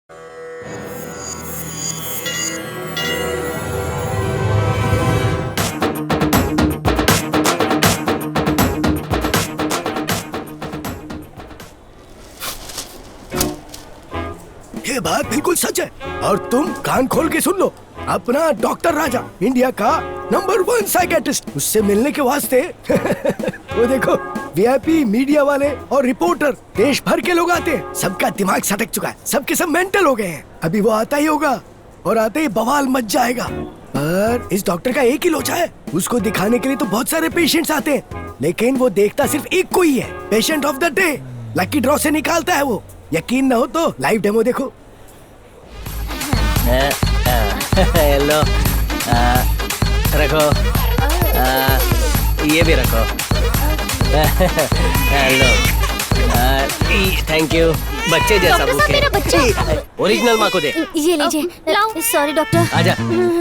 ये बात बिल्कुल सच है और तुम कान खोल के सुन लो। अपना डॉक्टर राजा इंडिया का नंबर 1 साइकियाट्रिस्ट, उससे मिलने के वास्ते वो देखो वीआईपी मीडिया वाले और रिपोर्टर देश भर के लोग आते हैं। सबका दिमाग सटक चुका है, सबके सब मेंटल हो गए हैं। अभी वो आता ही होगा और आते ही बवाल मच जाएगा। पर इस डॉक्टर का एक ही लोचा है, उसको दिखाने के लिए तो बहुत सारे पेशेंट्स आते हैं, लेकिन वो देखता सिर्फ एक को ही है, patient of the day. Lucky draw से निकालता है वो। यकीन न हो तो लाइव डेमो देखो। हेलो, रखो, ये भी रखो। Hello, thank you. बच्चे जैसा डॉक्टर साहब, मेरा बच्चा। ओरिजिनल माँ को दे। ये लीजिए। लाओ। Sorry doctor. आजा।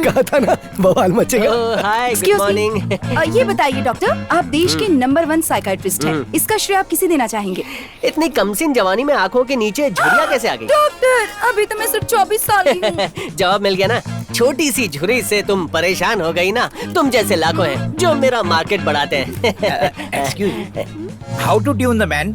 कहा था ना बवाल मचेगा। हाय, गुड मॉर्निंग। ये बताइए डॉक्टर, आप देश के नंबर 1 साइकियाट्रिस्ट हैं। इसका श्रेय आप किसे देना चाहेंगे? इतनी कमसिन जवानी में आंखों के नीचे झुर्रियाँ कैसे आ गई? डॉक्टर, अभी तो मैं सिर्फ 24 साल की हूँ। जवाब मिल गया ना। छोटी सी झुर्री से तुम परेशान हो गई ना। तुम जैसे लाखों हैं जो मेरा मार्केट बढ़ाते हैं। How to tune the man?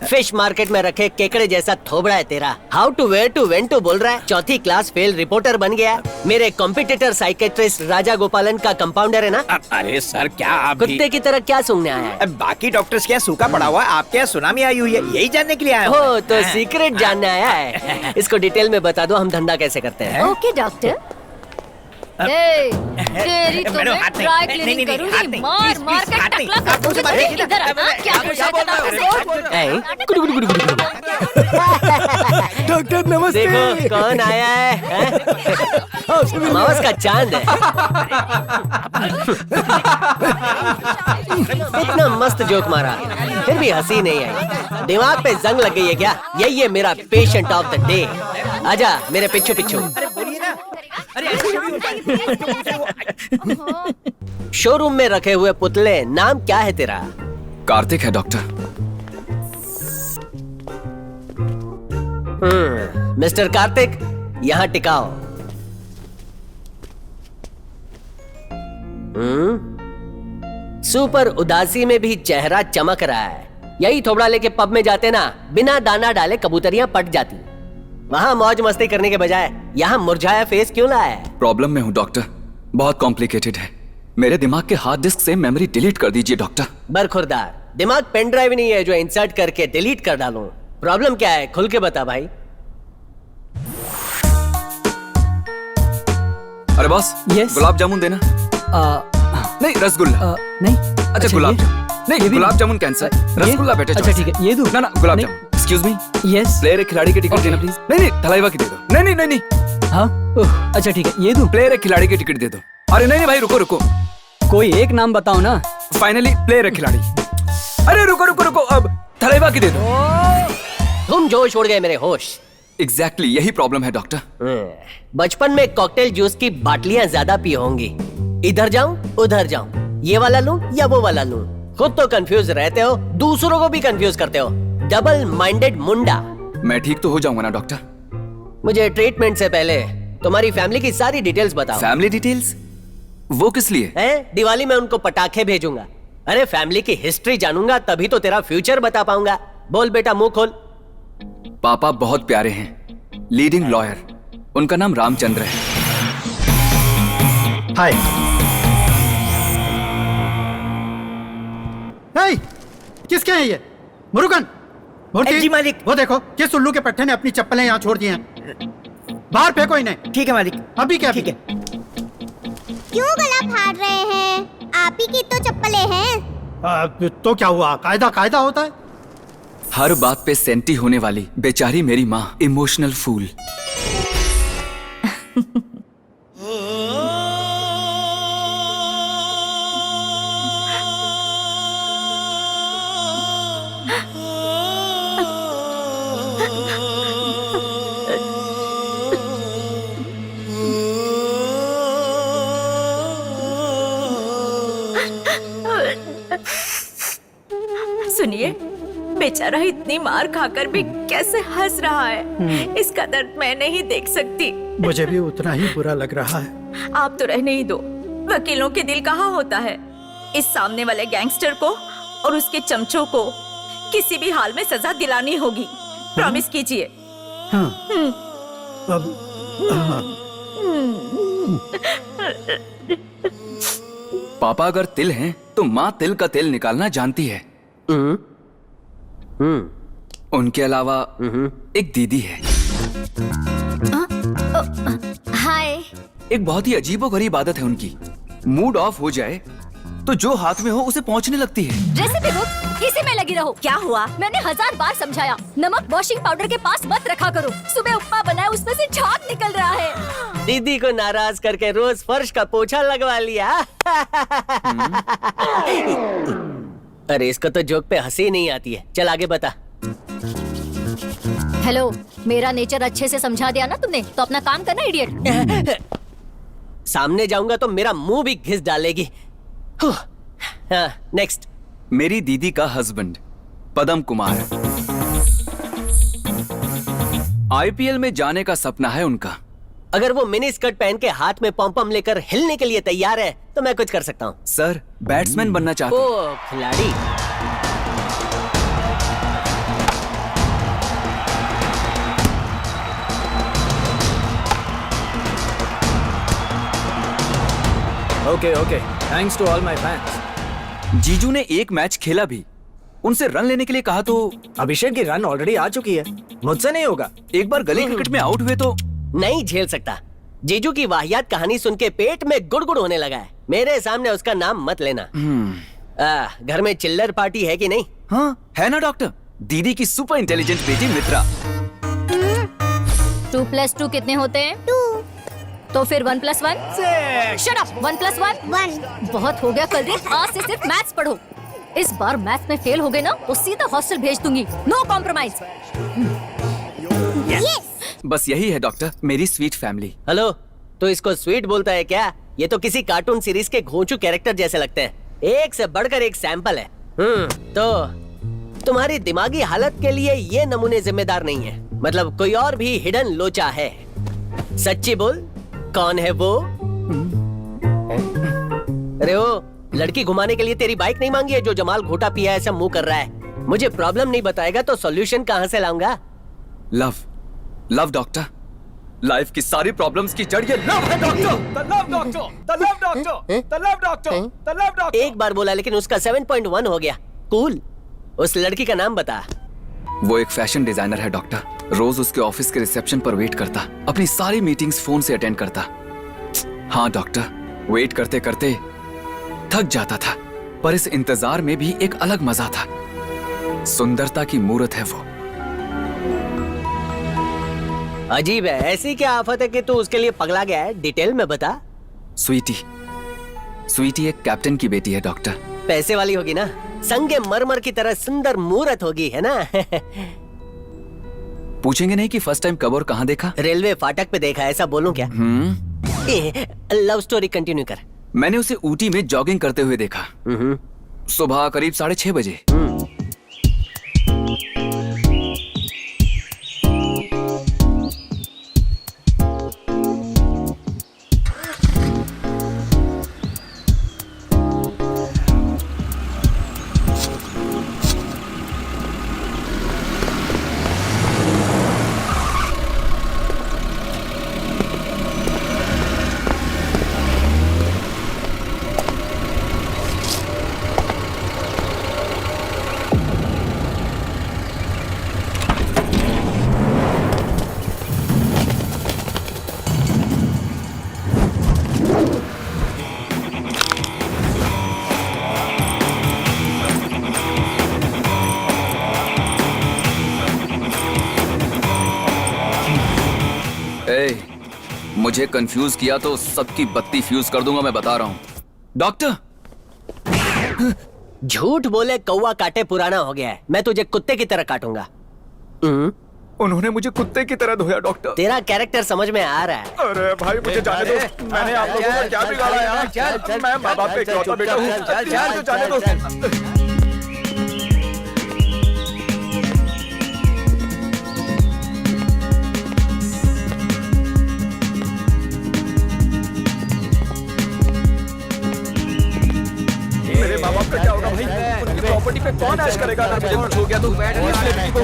Fish market में रखे केकड़े जैसा थोबड़ा है तेरा। How to where to when to बोल रहा है। चौथी क्लास फेल रिपोर्टर बन गया। मेरे कॉम्पिटिटर साइकेट्रिस्ट राजा गोपालन का कंपाउंडर है ना। अरे सर, क्या आप भी... कुत्ते की तरह क्या सूंघने आया है? बाकी डॉक्टर्स क्या सूखा पड़ा हुआ है, आप क्या सुनामी आई हुई है, यही जानने के लिए आया हो तो सीक्रेट जानने आया है। इसको डिटेल में बता दो, हम धंधा कैसे करते हैं। Okay doctor. तेरी तो मैं ड्राई क्लीनिंग करूंगी। मार मार के टकला कर दूंगी। इधर आ। क्या पूछा था डॉक्टर नमस्ते। देखो कौन आया है। मावस का चांद है। इतना मस्त जोक मारा, फिर भी हंसी नहीं आई। दिमाग पे जंग लग गई है क्या? यही है मेरा पेशेंट ऑफ द डे। आजा मेरे पिछू पिछू। शोरूम में रखे हुए पुतले, नाम क्या है तेरा? कार्तिक है डॉक्टर। मिस्टर कार्तिक, यहाँ टिकाओ। सुपर उदासी में भी चेहरा चमक रहा है। यही थोबड़ा लेके पब में जाते ना, बिना दाना डाले कबूतरियां पट जाती। वहाँ मौज मस्ती करने के बजाय यहाँ मुरझाया फेस क्यों लाया है? प्रॉब्लम में हूँ डॉक्टर, बहुत कॉम्प्लिकेटेड है। मेरे दिमाग के हार्ड डिस्क से मेमोरी डिलीट कर दीजिए डॉक्टर। बरखुरदार, दिमाग पेन ड्राइव नहीं है जो इंसर्ट करके डिलीट कर डालूं। प्रॉब्लम क्या है, खुल के बता भाई। अरे बॉस, गुलाब जामुन देना। नहीं रसगुल्ला। नहीं। अच्छा गुलाब जामुन नहीं, गुलाब जामुन कैंसर, रसगुल्ला बेटे। अच्छा ठीक है, ये दो। ना gulab jamun. Excuse me, yes. Player एक खिलाड़ी की टिकट देना प्लीज। नहीं थलाइवा की दे दो। नहीं। हाँ अच्छा ठीक है, ये दो। प्लेयर एक खिलाड़ी की टिकट दे दो। अरे नहीं भाई, रुको। कोई एक नाम बताओ ना। फाइनली प्लेयर एक खिलाड़ी। अरे रुको, अब थलाइवा की दे दो। तुम जोश उड़ गए मेरे होश। एग्जैक्टली यही प्रॉब्लम है डॉक्टर। बचपन में कॉकटेल जूस की बाटलियां ज्यादा पी होंगी। इधर जाऊं उधर जाऊं, ये वाला लूं या वो वाला लूं। खुद तो कंफ्यूज रहते हो, दूसरों को भी कंफ्यूज करते हो। डबल माइंडेड मुंडा। मैं ठीक तो हो जाऊंगा ना डॉक्टर? मुझे ट्रीटमेंट से पहले तुम्हारी फैमिली की सारी डिटेल्स बताओ। Family details? वो किस लिए? दिवाली में उनको पटाखे भेजूंगा। अरे फैमिली की हिस्ट्री जानूंगा तभी तो तेरा फ्यूचर बता पाऊंगा। बोल बेटा, मुंह खोल। पापा बहुत प्यारे हैं, लीडिंग लॉयर। उनका नाम रामचंद्र है। हाय। किसके हैं ये? मुरुगन, जी मालिक। वो देखो किस उल्लू के पट्टे ने अपनी चप्पलें यहाँ छोड़ दी हैं। बाहर फेंको इन्हें। ठीक है मालिक। अभी क्या? ठीक है। क्यों गला फाड़ रहे हैं? आप ही की तो चप्पलें हैं। तो क्या हुआ? कायदा होता है। हर बात पे सेंटी होने वाली बेचारी मेरी माँ, इमोशनल फूल। सुनिए, बेचारा इतनी मार खाकर भी कैसे हंस रहा है, इसका दर्द मैं नहीं देख सकती। मुझे भी उतना ही बुरा लग रहा है। आप तो रहने ही दो, वकीलों के दिल कहाँ होता है। इस सामने वाले गैंगस्टर को और उसके चमचों को किसी भी हाल में सजा दिलानी होगी। प्रॉमिस कीजिए। हाँ। अब हाँ। पापा अगर तिल हैं तो माँ तिल का तेल निकालना जानती है। उनके अलावा एक दीदी है। हाय। एक बहुत ही अजीबोगरीब आदत है उनकी। मूड ऑफ हो जाए तो जो हाथ में हो उसे पहुंचने लगती है। रेसिपी बुक इसी में लगी रहो। क्या हुआ? मैंने 1000 बार समझाया, नमक वॉशिंग पाउडर के पास मत रखा करो। सुबह उपमा बनाया, उसमें से झाग निकल रहा है। दीदी को नाराज करके रोज फर्श का पोछा लगवा लिया। अरे इसको तो जोक पे हंसी नहीं आती है। चल आगे बता। हेलो, मेरा नेचर अच्छे से समझा दिया ना तुमने, तो अपना काम करना इडियट। सामने जाऊंगा तो मेरा मुंह भी घिस डालेगी। नेक्स्ट। मेरी दीदी का हस्बैंड पदम कुमार। आईपीएल में जाने का सपना है उनका। अगर वो मिनी स्कर्ट पहन के हाथ में पॉम लेकर हिलने के लिए तैयार है तो मैं कुछ कर सकता हूँ। सर, बैट्समैन बनना चाहते हैं। ओ खिलाड़ी। Okay, thanks to all my fans. जीजू ने एक मैच खेला भी, उनसे रन लेने के लिए कहा तो अभिषेक की रन ऑलरेडी आ चुकी है, मुझसे नहीं होगा। एक बार गली क्रिकेट में आउट हुए तो नहीं झेल सकता। जीजू की वाहियात कहानी सुन के पेट में गुड़गुड़ होने लगा है। मेरे सामने उसका नाम मत लेना। घर में चिल्लर पार्टी है कि नहीं? हाँ है ना डॉक्टर। दीदी की सुपर इंटेलिजेंट बेटी मित्रा। 2 + 2 कितने होते हैं? 2। तो फिर 1 + 1। Shut up. 1 + 1 1। बहुत हो गया कुलदीप, आज से सिर्फ मैथ्स पढ़ो। इस बार मैथ्स में फेल हो गए ना तो सीधा हॉस्टल भेज दूंगी। No compromise. बस यही है डॉक्टर, मेरी स्वीट फैमिली। हेलो, तो इसको स्वीट बोलता है क्या? ये तो किसी कार्टून सीरीज के घोंचू कैरेक्टर जैसे लगते हैं। एक से बढ़कर एक सैंपल है। तो तुम्हारी दिमागी हालत के लिए ये नमूने जिम्मेदार नहीं है। मतलब कोई और भी हिडन लोचा है। सच्ची बोल, कौन है वो? अरे वो लड़की घुमाने के लिए तेरी बाइक नहीं मांगी है जो जमाल घोटा पिया ऐसा मुंह कर रहा है। मुझे प्रॉब्लम नहीं बताएगा तो सॉल्यूशन कहाँ से लाऊंगा? Love doctor. लाइफ की सारी प्रॉब्लम्स की जड़ ये लव है doctor. The love doctor, the love doctor, the love doctor, the love doctor. एक बार बोला लेकिन उसका 7.1 हो गया। कूल। उस लड़की का नाम बता। वो एक फैशन डिजाइनर है डॉक्टर। रोज उसके ऑफिस के रिसेप्शन पर वेट करता, अपनी सारी मीटिंग्स फोन से अटेंड करता। हाँ डॉक्टर, वेट करते करते थक जाता था, पर इस इंतजार में भी एक अलग मजा था। सुंदरता की मूर्त है वो। अजीब है, ऐसी क्या आफत है कि तू उसके लिए पगला गया है? डिटेल में बता। स्वीटी एक कैप्टन की बेटी है डॉक्टर। पैसे वाली होगी ना? संगे मरमर की तरह सुंदर मूरत होगी, है ना? पूछेंगे नहीं कि फर्स्ट टाइम कब और कहाँ देखा? रेलवे फाटक पे देखा, ऐसा बोलूं क्या? लव स्टोरी कंटिन्यू कर। मैंने उसे ऊटी में जॉगिंग करते हुए देखा, सुबह करीब 6:30 बजे। मुझे कंफ्यूज किया तो सबकी बत्ती फ्यूज कर दूंगा, मैं बता रहा हूँ डॉक्टर। झूठ बोले कौवा काटे पुराना हो गया है। मैं तुझे कुत्ते की तरह काटूंगा। उन्होंने मुझे कुत्ते की तरह धोया डॉक्टर। तेरा कैरेक्टर समझ में आ रहा है। अरे भाई मुझे जाने दो, मैंने आप लोगों को क्या बिगाड़ा यार? मैं माँ बाप का इकलौता बेटा हूँ, मुझे जाने दो। कौन ऐश करेगा अगर मुझे कुछ हो गया तो? इस लड़की को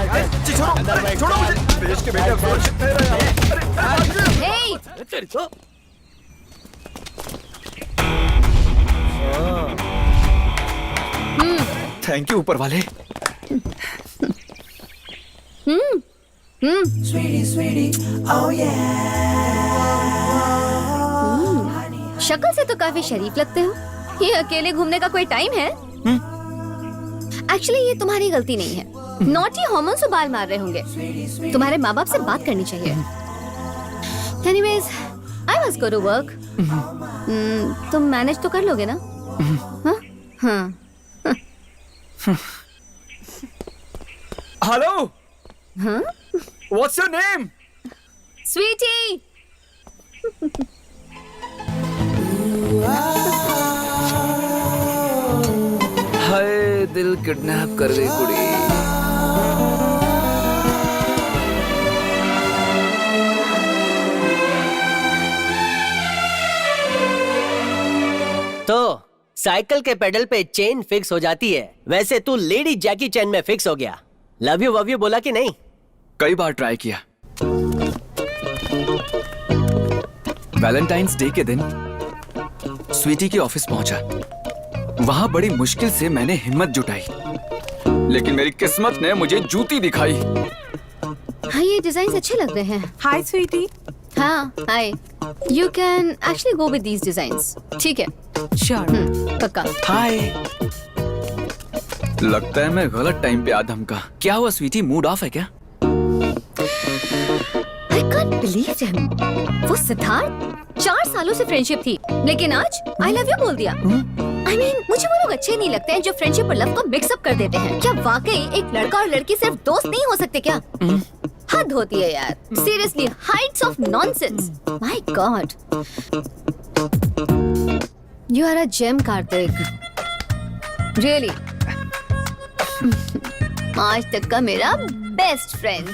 छोड़ो मुझे। देश के बेटे सुरक्षित नहीं रहे। हे तेरी तो थैंक यू ऊपर वाले। शक्ल से तो काफी शरीफ लगते हो। ये अकेले घूमने का कोई टाइम है? एक्चुअली ये तुम्हारी गलती नहीं है। नॉटी हार्मोन से बाल मार रहे होंगे। तुम्हारे माँ बाप से बात करनी चाहिए। Anyways, I must go to work. तुम मैनेज तो कर लोगे ना? हाँ हाँ। हेलो, हाँ? What's your name? Sweetie. Hi, दिल किडनैप कर गई कुड़ी। तो साइकिल के पेडल पे चेन फिक्स हो जाती है, वैसे तू लेडी जैकी चैन में फिक्स हो गया। लव यू बोला कि नहीं? कई बार ट्राई किया। वैलेंटाइंस डे के दिन स्वीटी के ऑफिस पहुंचा। वहां बड़ी मुश्किल से मैंने हिम्मत जुटाई, लेकिन मेरी किस्मत ने मुझे जूती दिखाई। हाँ, ये डिजाइन अच्छे लग रहे हैं। Hi sweetie. हाँ, hi. You can actually go with these designs. ठीक है, श्योर। पक्का। हाय। लगता है मैं गलत टाइम पे आ धमका। क्या हुआ स्वीटी, मूड ऑफ है क्या? I can't believe him. वो सिद्धार्थ 4 सालों से फ्रेंडशिप थी, लेकिन आज I love you बोल दिया। I mean, मुझे वो लोग अच्छे नहीं लगते हैं जो फ्रेंडशिप और लव को मिक्सअप कर देते हैं। क्या वाकई एक लड़का और लड़की सिर्फ दोस्त नहीं हो सकते क्या? हद होती है यार। Seriously, heights of nonsense. My God. You are a gem, Kartik. Really. आज तक का मेरा बेस्ट फ्रेंड।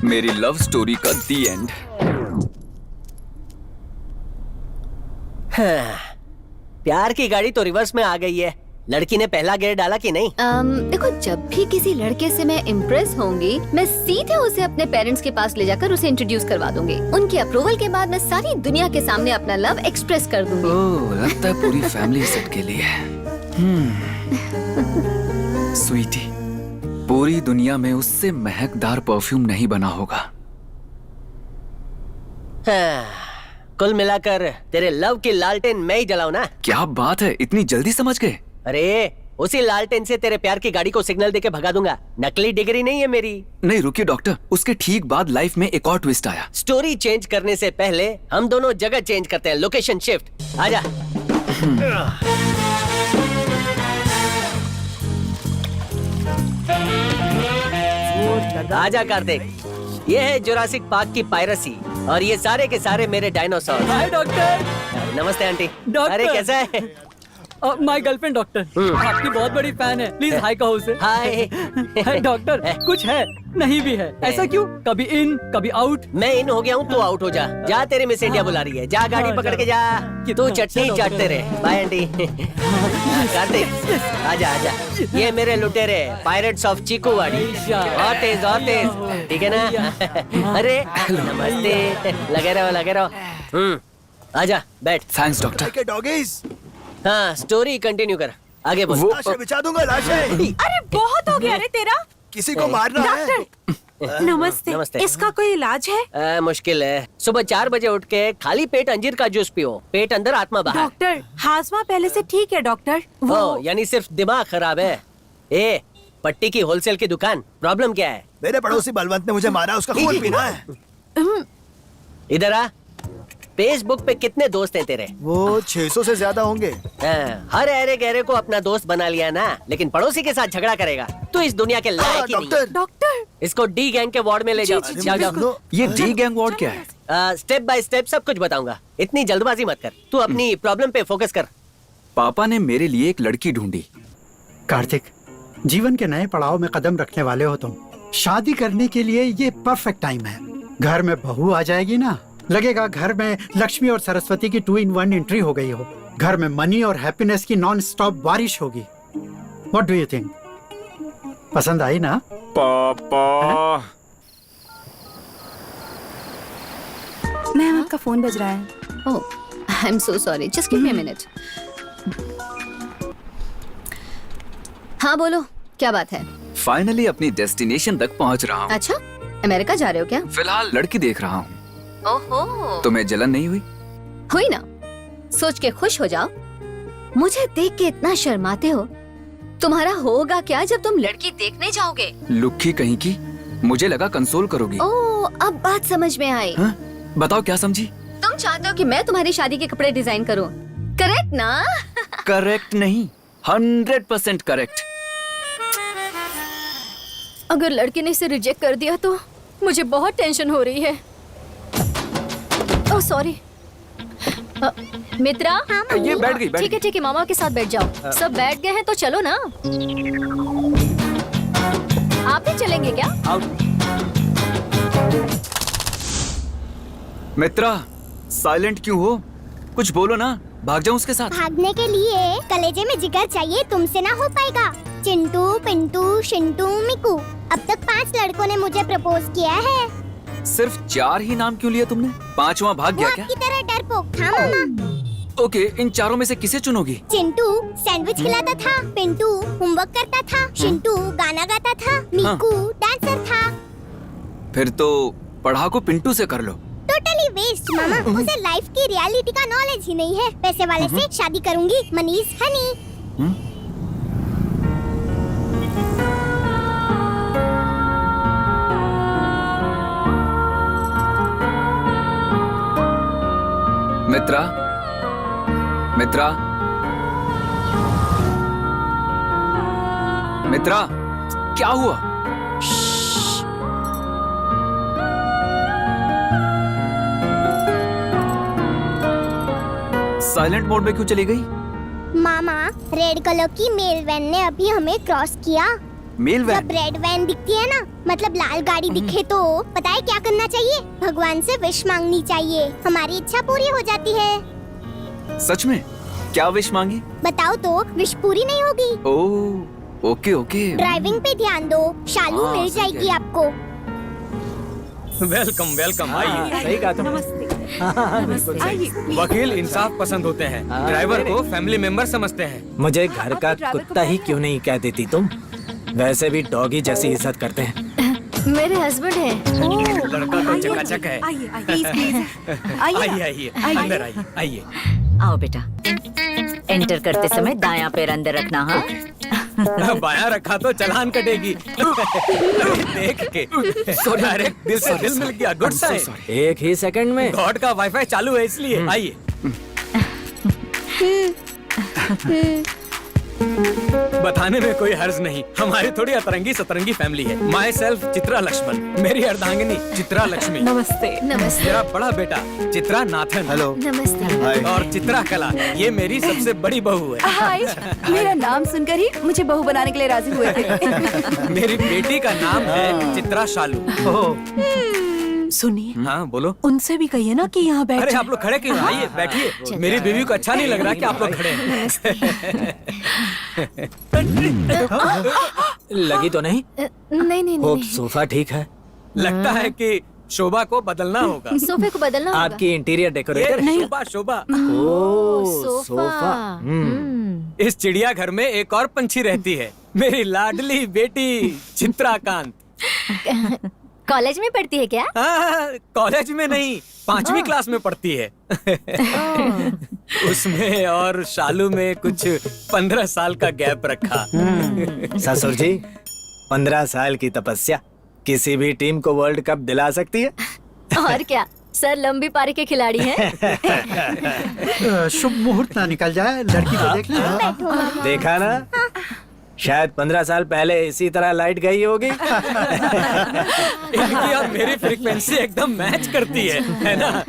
मेरी लव स्टोरी का दी एंड। प्यार की गाड़ी तो रिवर्स में आ गई है। लड़की ने पहला गियर डाला कि नहीं? देखो, जब भी किसी लड़के से मैं इम्प्रेस होंगी, मैं सीधे उसे अपने पेरेंट्स के पास ले जाकर उसे इंट्रोड्यूस करवा दूंगी। उनके अप्रूवल के बाद मैं सारी दुनिया के सामने अपना लव एक्सप्रेस कर दूंगी। ओह, लगता है पूरी फैमिली सेट के लिए। स्वीटी, पूरी दुनिया में उससे महकदार परफ्यूम नहीं बना होगा। कुल मिलाकर तेरे लव की लालटेन मैं ही जलाऊं ना? क्या बात है, इतनी जल्दी समझ गए? अरे उसी लालटेन से तेरे प्यार की गाड़ी को सिग्नल देके भगा दूंगा। नकली डिग्री नहीं है मेरी। नहीं रुकिए डॉक्टर, उसके ठीक बाद लाइफ में एक और ट्विस्ट आया। स्टोरी चेंज करने से पहले हम दोनों जगह चेंज करते हैं। Location shift. आजा। आजा कार्तिक, ये है जुरासिक पार्क की पायरेसी और ये सारे के सारे मेरे डायनासोर। हाय डॉक्टर। नमस्ते आंटी। डॉक्टर। अरे कैसा है? माय गर्लफ्रेंड डॉक्टर, आपकी बहुत बड़ी फैन है। प्लीज हाय कहो उसे। हाय। डॉक्टर, कुछ है नहीं भी है, ऐसा क्यों? कभी इन कभी आउट। मैं इन हो गया हूँ, तू आउट हो जा। जा, तेरी मिस इंडिया बुला रही है। जा गाड़ी पकड़ के जा। तू चटनी चाटते रहे। Bye aunty. कार्तिक आजा आजा। ये मेरे लुटेरे पायरेट्स ऑफ चीकूवाड़ी। और तेज ठीक है ना? अरे नमस्ते। लगे रहो। आजा बैठ। Thanks doctor. डॉगीज, हाँ, स्टोरी कंटिन्यू कर। आगे बोल। लाशें बिछा दूंगा, लाशें। अरे बहुत हो गया रे तेरा। किसी को मारना है। नमस्ते। इसका कोई इलाज है? मुश्किल है। सुबह 4 बजे उठ के खाली पेट अंजीर का जूस पियो। पेट अंदर आत्मा बाहर। डॉक्टर, हाजमा पहले से ठीक है डॉक्टर। वो यानी सिर्फ दिमाग खराब है। ए, पट्टी की होलसेल की दुकान। प्रॉब्लम क्या है? मेरे पड़ोसी बलवंत ने मुझे मारा, उसका खून पीना है। इधर आ। फेसबुक पे कितने दोस्त हैं तेरे? वो 600 से ज्यादा होंगे। हर अरे गहरे को अपना दोस्त बना लिया ना, लेकिन पड़ोसी के साथ झगड़ा करेगा तो इस दुनिया के लायक ही नहीं। डॉक्टर, इसको डी गैंग के वार्ड में ले जाओ। जाओ। ये डी गैंग वार्ड क्या है? स्टेप बाय स्टेप सब कुछ बताऊंगा। इतनी जल्दबाजी मत कर। तू अपनी प्रॉब्लम पे फोकस कर। पापा ने मेरे लिए एक लड़की ढूंढी। कार्तिक, जीवन के नए पड़ाव में कदम रखने वाले हो तुम। शादी करने के लिए ये परफेक्ट टाइम है। घर में बहू आ जाएगी ना, लगेगा घर में लक्ष्मी और सरस्वती की 2 in 1 एंट्री हो गई हो। घर में मनी और हैप्पीनेस की नॉन स्टॉप बारिश होगी। What do you think? पसंद आई ना? पापा मैम आपका फोन बज रहा है। Oh, I am so sorry, just give me a minute. हाँ बोलो, क्या बात है? फाइनली अपनी डेस्टिनेशन तक पहुंच रहा हूँ। अच्छा, अमेरिका जा रहे हो क्या? फिलहाल लड़की देख रहा हूँ। ओहो, तुम्हें जलन नहीं हुई? हुई ना, सोच के खुश हो जाओ। मुझे देख के इतना शर्माते हो, तुम्हारा होगा क्या जब तुम लड़की देखने जाओगे? लुक्की कहीं की, मुझे लगा कंसोल करोगी। ओह, अब बात समझ में आई। हाँ? बताओ क्या समझी? तुम चाहते हो कि मैं तुम्हारी शादी के कपड़े डिजाइन करूं, करेक्ट ना? करेक्ट नहीं, 100% करेक्ट। अगर लड़की ने इसे रिजेक्ट कर दिया तो मुझे बहुत टेंशन हो रही है। Oh sorry. मित्रा, ये बैठ गई, ठीक है, मामा के साथ बैठ जाओ। सब बैठ गए हैं तो चलो ना। आप भी चलेंगे क्या? मित्रा, साइलेंट क्यों हो? कुछ बोलो ना, भाग जाऊं उसके साथ। भागने के लिए कलेजे में जिगर चाहिए, तुमसे ना हो पाएगा। चिंटू, पिंटू, शिंटू, मिकू, अब तक 5 लड़कों ने मुझे प्रपोज किया है। सिर्फ 4 ही नाम क्यों लिए तुमने? 5वां भाग वो गया क्या? आपकी तरह डरपोक था मामा। ओके, इन 4 में से किसे चुनोगी? चिंटू सैंडविच खिलाता था, पिंटू होमवर्क करता था, शिंटू गाना गाता था, मिकू डांसर था। फिर तो पढ़ाकू पिंटू से कर लो। टोटली वेस्ट मामा, उसे लाइफ की रियलिटी का नॉलेज ही नहीं है। पैसे वाले से शादी करूंगी, मनीष हनी। मित्रा, मित्रा, मित्रा, क्या हुआ? साइलेंट मोड में क्यों चली गई? मामा, रेड कलर की मेल वैन ने अभी हमें क्रॉस किया। Mail van? जब रेड वैन दिखती है ना, मतलब लाल गाड़ी दिखे तो पता है क्या करना चाहिए? भगवान से विश मांगनी चाहिए, हमारी इच्छा पूरी हो जाती है। सच में? क्या विश मांगी? बताओ तो, विश पूरी नहीं होगी। ओह, ओके ओके। ड्राइविंग पे ध्यान दो, शालू मिल जाएगी आपको। वेलकम वेलकम, आइए। सही कहा तुम। वकील इंसाफ पसंद होते हैं, ड्राइवर को फैमिली मेंबर समझते हैं। मुझे घर का कुत्ता ही क्यों नहीं कह देती तुम? वैसे भी डॉगी जैसी इज्जत करते हैं। मेरे हस्बैंड हैं। लड़का तो चकाचक है। आइए, आइए, अंदर आइए, आइए। आओ बेटा, एंटर करते समय दायां पैर अंदर रखना। हाँ, बायां रखा तो चालान कटेगी। देख के डायरेक्ट दिल से दिल मिल गया, गुड साइन। एक ही सेकंड में। गॉड का वाईफाई चालू है इसलिए। आइए। बताने में कोई हर्ज नहीं, हमारी थोड़ी अतरंगी सतरंगी फैमिली है। माई सेल्फ चित्रा लक्ष्मण, मेरी अर्धांगिनी चित्रा लक्ष्मी। नमस्ते। नमस्ते। मेरा बड़ा बेटा चित्रा नाथन। हेलो। नमस्ते। और चित्रा कला, ये मेरी सबसे बड़ी बहू है। हाय, मेरा नाम सुनकर ही मुझे बहू बनाने के लिए राजी हुए थे। मेरी बेटी का नाम है चित्रा शालू। सुनिए, हाँ बोलो। उनसे भी कहिए ना कि यहाँ बैठ अरे जाएं। आप लोग खड़े क्यों? आइए बैठिए। मेरी बीवी को अच्छा नहीं लग रहा कि आप लोग खड़े हैं। लगी तो नहीं? नहीं। होप सोफा ठीक है। लगता है कि शोभा को बदलना होगा। सोफे को बदलना होगा। आपकी इंटीरियर डेकोरेटर? नहीं, शोभा शोभा। ओह, सोफा। इस चिड़ियाघर में एक और पंछी रहती है, मेरी लाडली बेटी चित्राकांत। कॉलेज में पढ़ती है क्या? हाँ, कॉलेज में नहीं, 5वीं क्लास में पढ़ती है। उसमें और शालू में कुछ 15 साल का गैप रखा। ससुर जी, 15 साल की तपस्या किसी भी टीम को वर्ल्ड कप दिला सकती है। और क्या, सर लंबी पारी के खिलाड़ी हैं। शुभ मुहूर्त ना निकल जाए, लड़की को देख लेना। देखा ना, शायद 15 साल पहले इसी तरह लाइट गई होगी। इनकी और मेरी फ्रीक्वेंसी एकदम मैच करती है ना?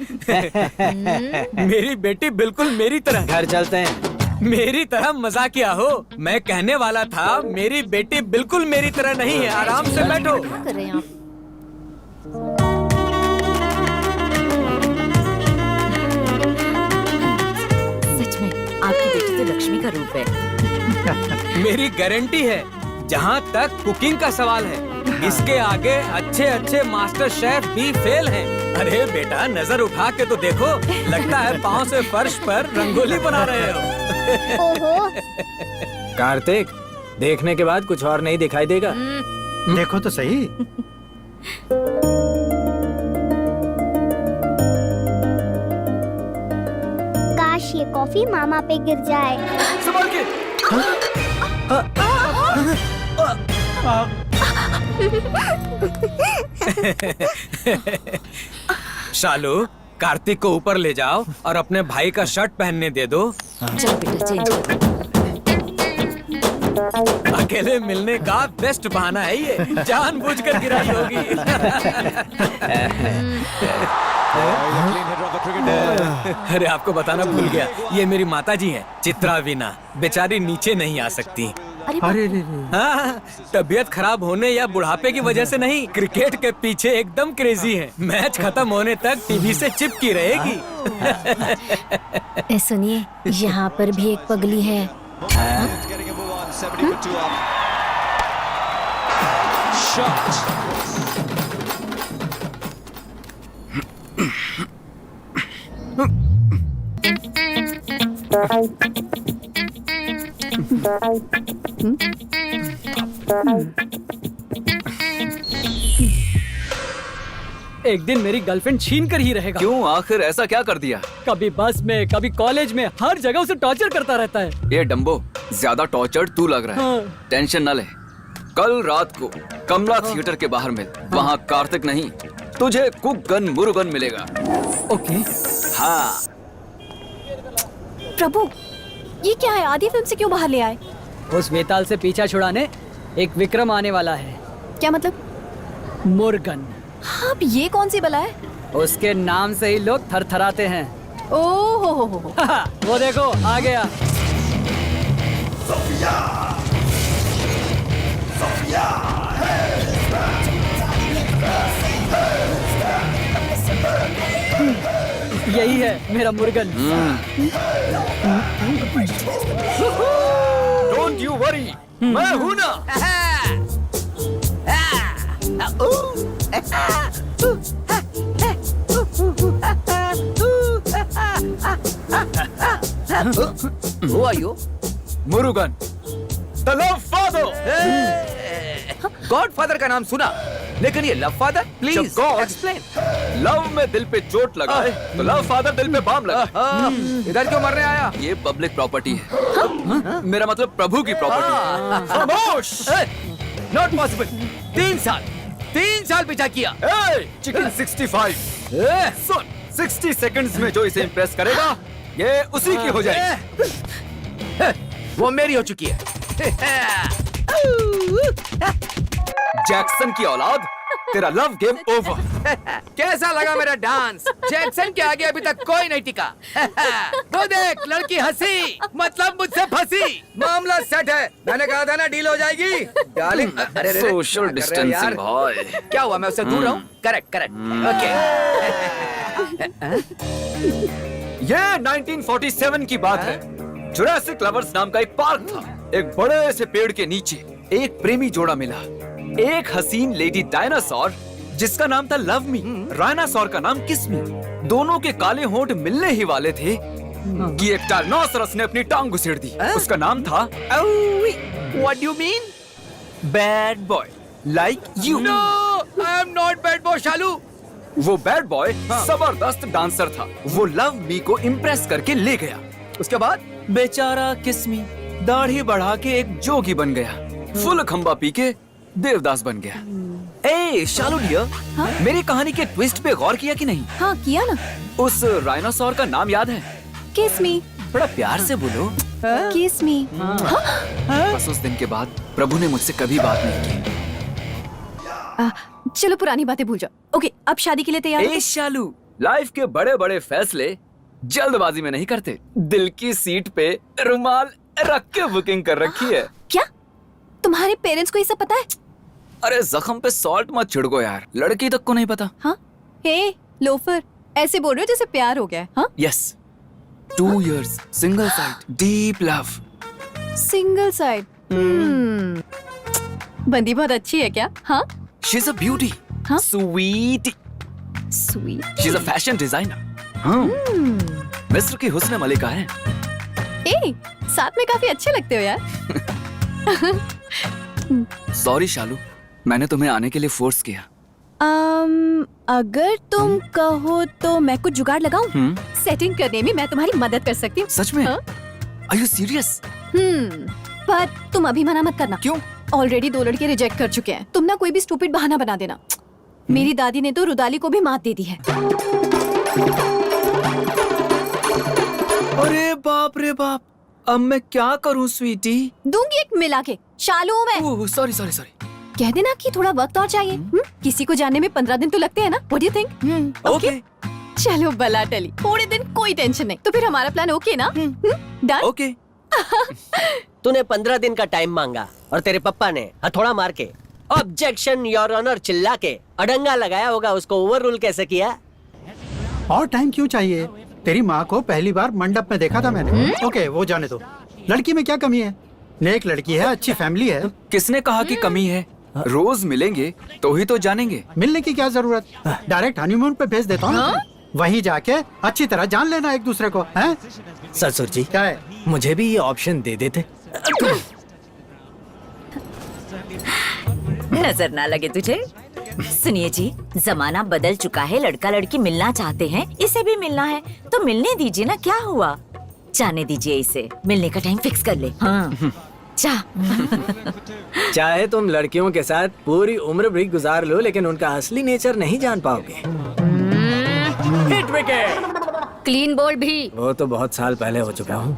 मेरी बेटी बिल्कुल मेरी तरह। घर चलते हैं। मेरी तरह मजाकिया हो। मैं कहने वाला था, मेरी बेटी बिल्कुल मेरी तरह नहीं है। आराम से बैठो। क्या कर रहे हैं आप? सच में आपकी बेटी तो लक्ष्मी का रूप है। मेरी गारंटी है। जहाँ तक कुकिंग का सवाल है, इसके आगे अच्छे अच्छे मास्टर शेफ भी फेल हैं। अरे बेटा, नजर उठा के तो देखो, लगता है पाँव से फर्श पर रंगोली बना रहे हो। ओहो, कार्तिक, देखने के बाद कुछ और नहीं दिखाई देगा। देखो तो सही। काश ये कॉफी मामा पे गिर जाए। संभाल के। शालू, कार्तिक को ऊपर ले जाओ और अपने भाई का शर्ट पहनने दे दो। चलो बेटा, चेंज कर। अकेले मिलने का बेस्ट बहाना है ये, जानबूझकर गिराई होगी। अरे आपको बताना भूल गया, ये मेरी माता जी हैं, चित्रा वीना। बेचारी नीचे नहीं आ सकती। अरे हाँ, तबीयत खराब होने या बुढ़ापे की वजह से नहीं, क्रिकेट के पीछे एकदम क्रेजी है। मैच खत्म होने तक टीवी से चिपकी रहेगी। सुनिए, यहाँ पर भी एक पगली है। एक दिन मेरी गर्लफ्रेंड छीन कर ही रहेगा। क्यों? आखिर ऐसा क्या कर दिया? कभी बस में, कभी कॉलेज में, हर जगह उसे टॉर्चर करता रहता है। ये डम्बो, ज्यादा टॉर्चर तू लग रहा है। हाँ। टेंशन न ले, कल रात को कमला थिएटर के बाहर मिल। वहाँ कार्तिक नहीं, तुझे कुगन मुरुगन मिलेगा। ओके। हाँ। प्रभु, ये क्या है? आदि फिल्म से क्यों बाहर ले आए? उस वेताल से पीछा छुड़ाने एक विक्रम आने वाला है। क्या मतलब? मुर्गन। हाँ, अब ये कौन सी बला है? उसके नाम से ही लोग थरथराते हैं। ओहो हो। वो देखो, आ गया। यही है मेरा मुर्गन। डोंट यू वरी, मैं हूं ना। Who are you? Murugan, the love father. Godfather का नाम सुना, लेकिन ये love father? Please explain. Love में दिल पे चोट लगा है, तो लव फादर दिल पे बाम लगा। इधर क्यों मरने आया? ये पब्लिक प्रॉपर्टी है। मेरा मतलब प्रभु की प्रॉपर्टी। खामोश! Not possible. 3 साल पीछा किया। चिकन 65। सुन, 60 सेकंड्स में जो इसे इम्प्रेस करेगा, ये उसी की हो जाएगी। वो मेरी हो चुकी है। जैक्सन की औलाद, तेरा लव गेम ओवर। कैसा लगा मेरा डांस? जैक्सन के आगे अभी तक कोई नहीं टिका। वो देख, लड़की हंसी, मतलब मुझसे फंसी। मामला सेट है। मैंने कहा था ना, डील हो जाएगी। डार्लिंग, सोशल डिस्टेंसिंग भाई। क्या हुआ? मैं उससे दूर रहूं? करेक्ट। ओके। ये 1947 की बात है। जुरासिक लवर्स नाम का एक पार्क था। एक बड़े से पेड़ के नीचे एक प्रेमी जोड़ा मिला। एक हसीन लेडी डायनासोर जिसका नाम था लव मी, राइनासोर का नाम किस्मी। दोनों के काले होंठ मिलने ही वाले थे कि एक टायनासोरस ने अपनी टांग घुसेड़ दी। उसका नाम था What do you mean? Bad boy, like you. No, I am not bad boy, शालू। वो बैड बॉय जबरदस्त डांसर था। वो लव मी को इम्प्रेस करके ले गया। उसके बाद बेचारा किस्मी दाढ़ी बढ़ा के एक जोगी बन गया। फुल खंबा पी के देवदास बन गया। ए शालू डियर, मेरी कहानी के ट्विस्ट पे गौर किया कि नहीं? हाँ, किया ना। उस राइनोसोर का नाम याद है? किस मी। बड़ा प्यार से बोलो। किस मी। बस उस दिन के बाद प्रभु ने मुझसे कभी बात नहीं की। चलो पुरानी बातें भूल जाओ। ओके, अब शादी के लिए तैयार हो? ए शालू, लाइफ के बड़े बड़े फैसले जल्दबाजी में नहीं करते। दिल की सीट पे रुमाल रख के बुकिंग कर रखी है। क्या तुम्हारे पेरेंट्स को ये सब पता है? अरे जख्म पे सॉल्ट मत छिड़को यार, लड़की तक को नहीं पता। हाँ, हे लोफर, ऐसे बोल रहे हो जैसे प्यार हो गया है। हाँ? Yes, 2 years single side deep love. Single side बंदी बहुत अच्छी है क्या? हाँ शी इज अ ब्यूटी, हाँ? Sweet, sweet. She is a fashion designer. हाँ, मिस्र की हुस्न मलिका है। ए, साथ में काफी अच्छे लगते हो यार। सॉरी शालू, मैंने तुम्हें आने के लिए फोर्स किया। अगर तुम कहो तो मैं कुछ जुगाड़ लगाऊं? सेटिंग करने में मैं तुम्हारी मदद कर सकती हूँ। सच में? हाँ? Are you serious? पर तुम अभी मना मत करना। क्यों? ऑलरेडी 2 लड़के रिजेक्ट कर चुके हैं। तुम ना कोई भी स्टूपिड बहाना बना देना। मेरी दादी ने तो रुदाली को भी मात दे दी है। अरे बाप रे बाप, अब मैं क्या करूं स्वीटी? दूंगी एक मिला के। शालू हूँ मैं। Sorry sorry sorry. कह देना कि थोड़ा वक्त और चाहिए। किसी को जानने में 15 दिन तो लगते हैं ना? What do you think? Okay. चलो बला टली, थोड़े दिन कोई टेंशन नहीं। तो फिर हमारा प्लान ओके ना? डन? ओके। तूने 15 दिन का टाइम मांगा और तेरे पप्पा ने हथौड़ा मार के, ऑब्जेक्शन योर ऑनर चिल्ला के अडंगा लगाया होगा। उसको ओवर रूल कैसे किया? और टाइम क्यों चाहिए? तेरी माँ को पहली बार मंडप में देखा था मैंने। ओके, वो जाने दो। लड़की में क्या कमी है? नेक लड़की है, अच्छी फैमिली है। किसने कहा कि कमी है? रोज मिलेंगे तो ही तो जानेंगे। मिलने की क्या जरूरत? डायरेक्ट हनीमून पे भेज देता हूँ। वहीं जाके अच्छी तरह जान लेना एक दूसरे को, हैं? ससुर जी, क्या है? मुझे भी ये ऑप्शन दे देते। नजर ना लगे तुझे। सुनिए जी, जमाना बदल चुका है। लड़का लड़की मिलना चाहते हैं, इसे भी मिलना है तो मिलने दीजिए ना, क्या हुआ? जाने दीजिए इसे, मिलने का टाइम फिक्स कर ले। हाँ। चाहे तुम लड़कियों के साथ पूरी उम्र भी गुजार लो, लेकिन उनका असली नेचर नहीं जान पाओगे। Hit wicket. क्लीन बोल्ड भी। वो तो बहुत साल पहले हो चुका हूँ।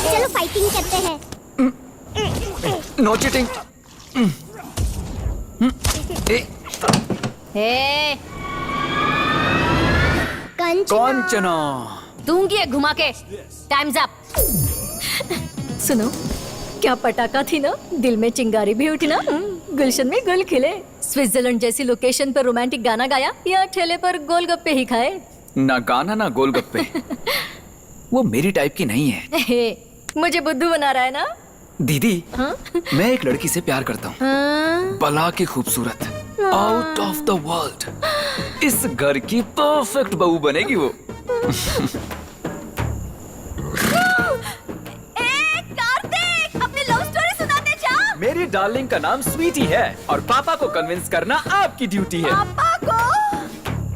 चलो फाइटिंग करते हैं। No cheating. हे, कौन चना? दूंगी एक घुमा के। Times up. सुनो, क्या पटाखा थी ना, दिल में चिंगारी भी उठी ना, गुलशन में गुल खिले। स्विट्जरलैंड जैसी लोकेशन पर रोमांटिक गाना गाया या ठेले पर गोलगप्पे ही खाए? ना गाना ना गोलगप्पे। वो मेरी टाइप की नहीं है। मुझे बुद्धू बना रहा है ना? दीदी, हाँ? मैं एक लड़की से प्यार करता हूँ। हाँ? बला की खूबसूरत, आउट ऑफ द वर्ल्ड। इस घर की परफेक्ट बहू बनेगी वो। कार्तिक, अपनी लव स्टोरी सुनाते जा। मेरी डार्लिंग का नाम स्वीटी है और पापा को कन्विंस करना आपकी ड्यूटी है। पापा को?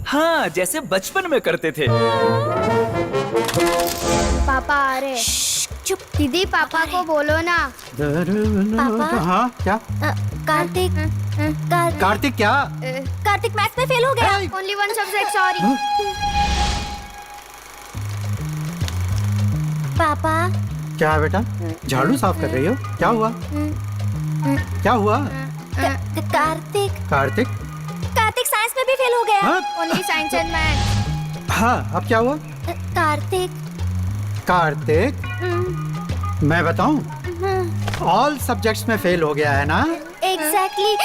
हाँ, जैसे बचपन में करते थे। पापा आ रहे। चुप। दीदी, पापा को बोलो ना। पापा? हाँ, क्या? कार्तिक। कार्तिक क्या? कार्तिक मैथ्स में फेल हो गया। Only one subject, sorry. पापा। क्या है बेटा? झाड़ू साफ कर रही हो? क्या हुआ? क्या हुआ? कार्तिक। कार्तिक? कार्तिक साइंस में भी फेल हो गया। हाँ? Only science and math. हाँ, अब क्या हुआ? कार्तिक। कार्तिक, मैं बताऊं? ऑल सब्जेक्ट्स में फेल हो गया है ना? एग्जैक्टली।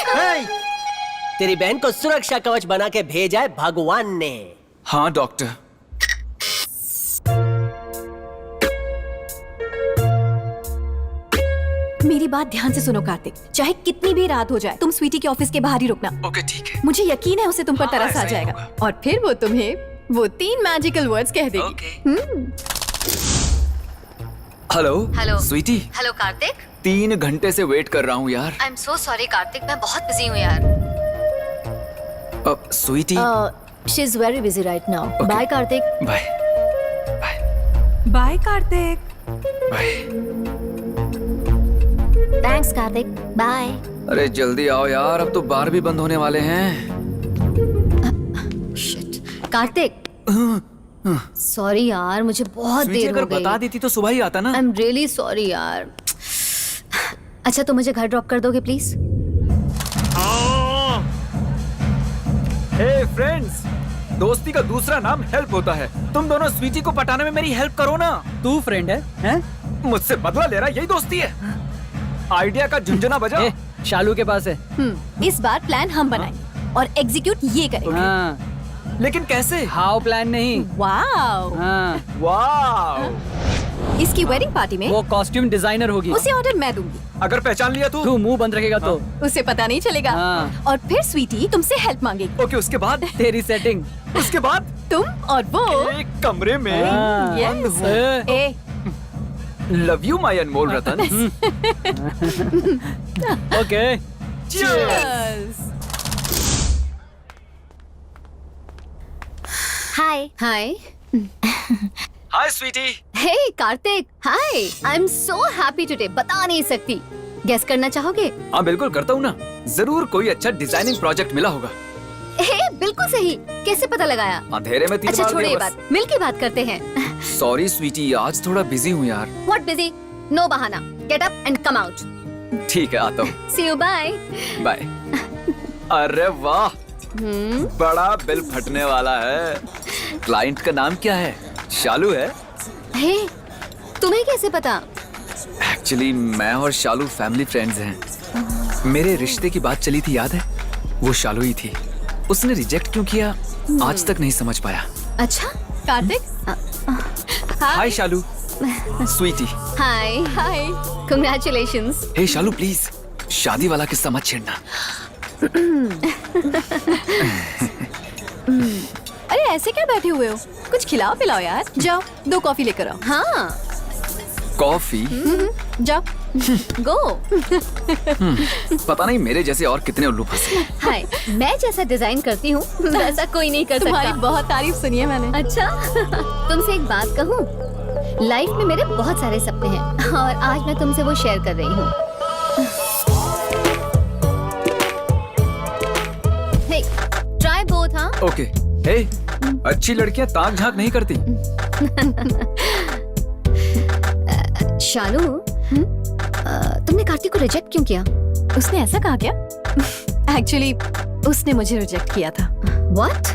तेरी बहन को सुरक्षा कवच बना के भेजा है भगवान ने। हाँ डॉक्टर। मेरी बात ध्यान से सुनो कार्तिक, चाहे कितनी भी रात हो जाए, तुम स्वीटी के ऑफिस के बाहर ही रुकना। ओके, ठीक है। मुझे यकीन है उसे तुम पर तरस आ ऐसा ही जाएगा होगा। और फिर वो तुम्हें वो 3 मैजिकल वर्ड्स कह देगी। Hello. Hello. Sweety, hello Kartik. 3 घंटे से वेट कर रहा हूँ यार। I am so sorry Kartik, मैं बहुत बिजी हूँ यार। अब Sweety. She is very busy right now. Bye Kartik. Bye. Bye Kartik. Bye. Thanks Kartik, bye. अरे जल्दी आओ यार, अब तो बार भी बंद होने वाले हैं। शिट। कार्तिक, सॉरी यार, मुझे बहुत स्वीटी, देर अगर हो गई। बता देती तो सुबह ही आता ना। आई एम रियली सॉरी यार। अच्छा, तो मुझे घर ड्रॉप कर दोगे प्लीज? हे फ्रेंड्स, दोस्ती का दूसरा नाम हेल्प होता है। तुम दोनों स्वीटी को पटाने में मेरी हेल्प करो ना। तू फ्रेंड है, हैं? मुझसे बदला ले रहा, यही दोस्ती है। आइडिया का झुंझुना बजा। शालू के पास है। इस बार प्लान हम बनाएंगे और एग्जीक्यूट ये करेंगे। हाँ। लेकिन कैसे? हाउ प्लान नहीं। वाओ। हाँ। वाओ। इसकी वेडिंग पार्टी में वो कॉस्ट्यूम डिजाइनर होगी। उसे ऑर्डर मैं दूंगी। अगर पहचान लिया तू मुंह बंद रखेगा तो उसे पता नहीं चलेगा। हाँ। और फिर स्वीटी तुमसे हेल्प मांगेगी। ओके, उसके बाद तेरी सेटिंग। उसके बाद तुम और वो एक कमरे में Yes. ए, लव यू माय अनमोल रतन। Okay cheers. Hi hi hi Sweety. Hey Kartik, hi. I am so happy today, बता नहीं सकती। गेस करना चाहोगे? हाँ बिल्कुल करता हूँ ना। जरूर कोई अच्छा डिजाइनिंग प्रोजेक्ट मिला होगा। हे बिल्कुल सही, कैसे पता लगाया? अंधेरे में तीर अच्छा मार छोड़ो दिया ये बस। बात, मिल के बात करते हैं। सॉरी स्वीटी, आज थोड़ा बिजी हूँ यार। What busy? नो बहाना, get up and come out. ठीक है, आता हूँ। सी यू, बाय। बाय। अरे वाह, बड़ा बिल फटने वाला है। क्लाइंट का नाम क्या है? शालू है? हे, तुम्हें कैसे पता? एक्चुअली मैं और शालू फैमिली फ्रेंड्स हैं। मेरे रिश्ते की बात चली थी, याद है? वो शालू ही थी। उसने रिजेक्ट क्यों किया आज तक नहीं समझ पाया। अच्छा Kartik. Hi Shalu. Sweety. Hi hi, congratulations. Hey Shalu please, शादी वाला किस्सा मत छेड़ना। अरे ऐसे क्या बैठे हुए हो? कुछ खिलाओ पिलाओ यार। जाओ 2 कॉफी लेकर आओ। हाँ कॉफी? जाओ गो। पता नहीं मेरे जैसे और कितने उल्लू फंसे। हाय, मैं जैसा डिजाइन करती हूँ वैसा कोई नहीं कर सकता। तुम्हारी बहुत तारीफ सुनी है मैंने। अच्छा तुमसे एक बात कहूँ, लाइफ में मेरे बहुत सारे सपने हैं और आज मैं तुमसे वो शेयर कर रही हूँ। हे, ट्राई बोथ। हाँ ओके। हे, अच्छी लड़कियां ताक झांक नहीं करती। शालू, तुमने कार्तिक को रिजेक्ट क्यों किया? उसने ऐसा कहा क्या? एक्चुअली उसने मुझे रिजेक्ट किया था। What?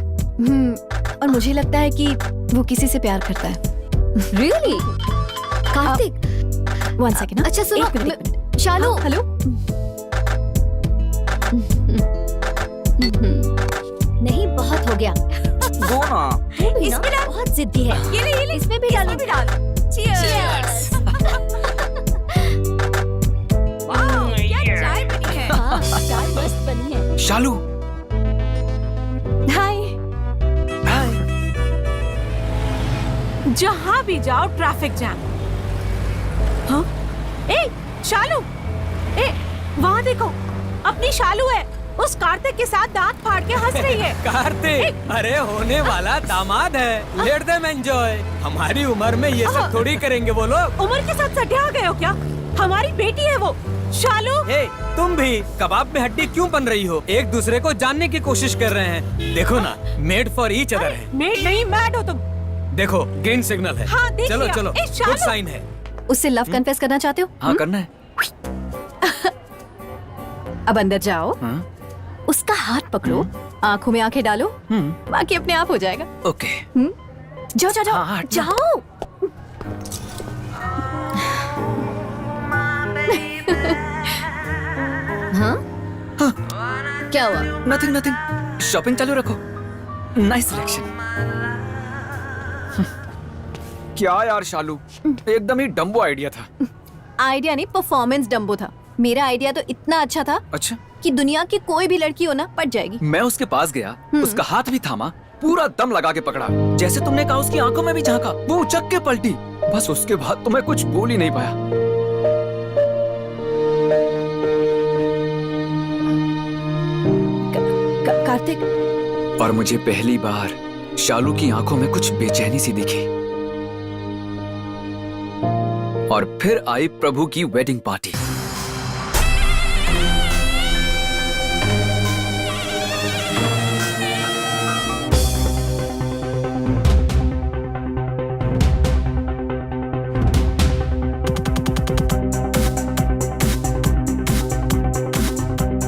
और मुझे लगता है कि वो किसी से प्यार करता है। Really? कार्तिक? 1 सेकंड। अच्छा सुनो, एक मिनट। शालू। हेलो। नहीं, बहुत हो गया। वो ना। इसमें डाल। बहुत जिद्दी है। ये ले, इसमें भी डालो। Cheers. चाय बनी है। हाँ, चाय मस्त बनी है। शालू। हाय। हाय। जहाँ भी जाओ ट्रैफिक जैम। हाँ? ए, शालू, ए, वहाँ देखो, अपनी शालू है, उस कार्तिक के साथ दांत फाड़ के हंस रही है। कार्तिक, अरे होने वाला दामाद है, लेट देम एंजॉय। हमारी उम्र में ये सब थोड़ी करेंगे वो लोग। उम्र के साथ सटिया गए हो क्या? हमारी बेटी है वो, शालू। ए, तुम भी कबाब में हड्डी क्यों बन रही हो? एक दूसरे को जानने की कोशिश कर रहे हैं। देखो ना, मेड फॉर ईच अदर है। मेड नहीं, मैड हो तुम। देखो, ग्रीन सिग्नल है। हाँ, देख चलो लिया। चलो, ए, शालू। गुड साइन है। उससे लव कन्फेस करना चाहते हो? हाँ करना है। अब अंदर जाओ, हाँ? उसका हाथ पकड़ो, आंखों में आंखें डालो, बाकी अपने आप हो जाएगा। ओके। जाओ जाओ जाओ, हाँ, जाओ। हाँ? क्या हुआ? Nothing nothing. शॉपिंग चालू रखो। Nice selection. क्या यार शालू, एकदम ही डम्बो आइडिया था। आइडिया नहीं, परफॉर्मेंस डम्बो था। मेरा आइडिया तो इतना अच्छा था अच्छा कि दुनिया की कोई भी लड़की हो ना पट जाएगी। मैं उसके पास गया, उसका हाथ भी थामा, पूरा दम लगा के पकड़ा, जैसे तुमने कहा उसकी आंखों में भी झांका, वो उचक के पलटी। बस उसके बाद तो मैं कुछ बोल ही नहीं पाया। कार्तिक। और मुझे पहली बार शालू की आंखों में कुछ बेचैनी सी दिखी। और फिर आई प्रभु की वेडिंग पार्टी।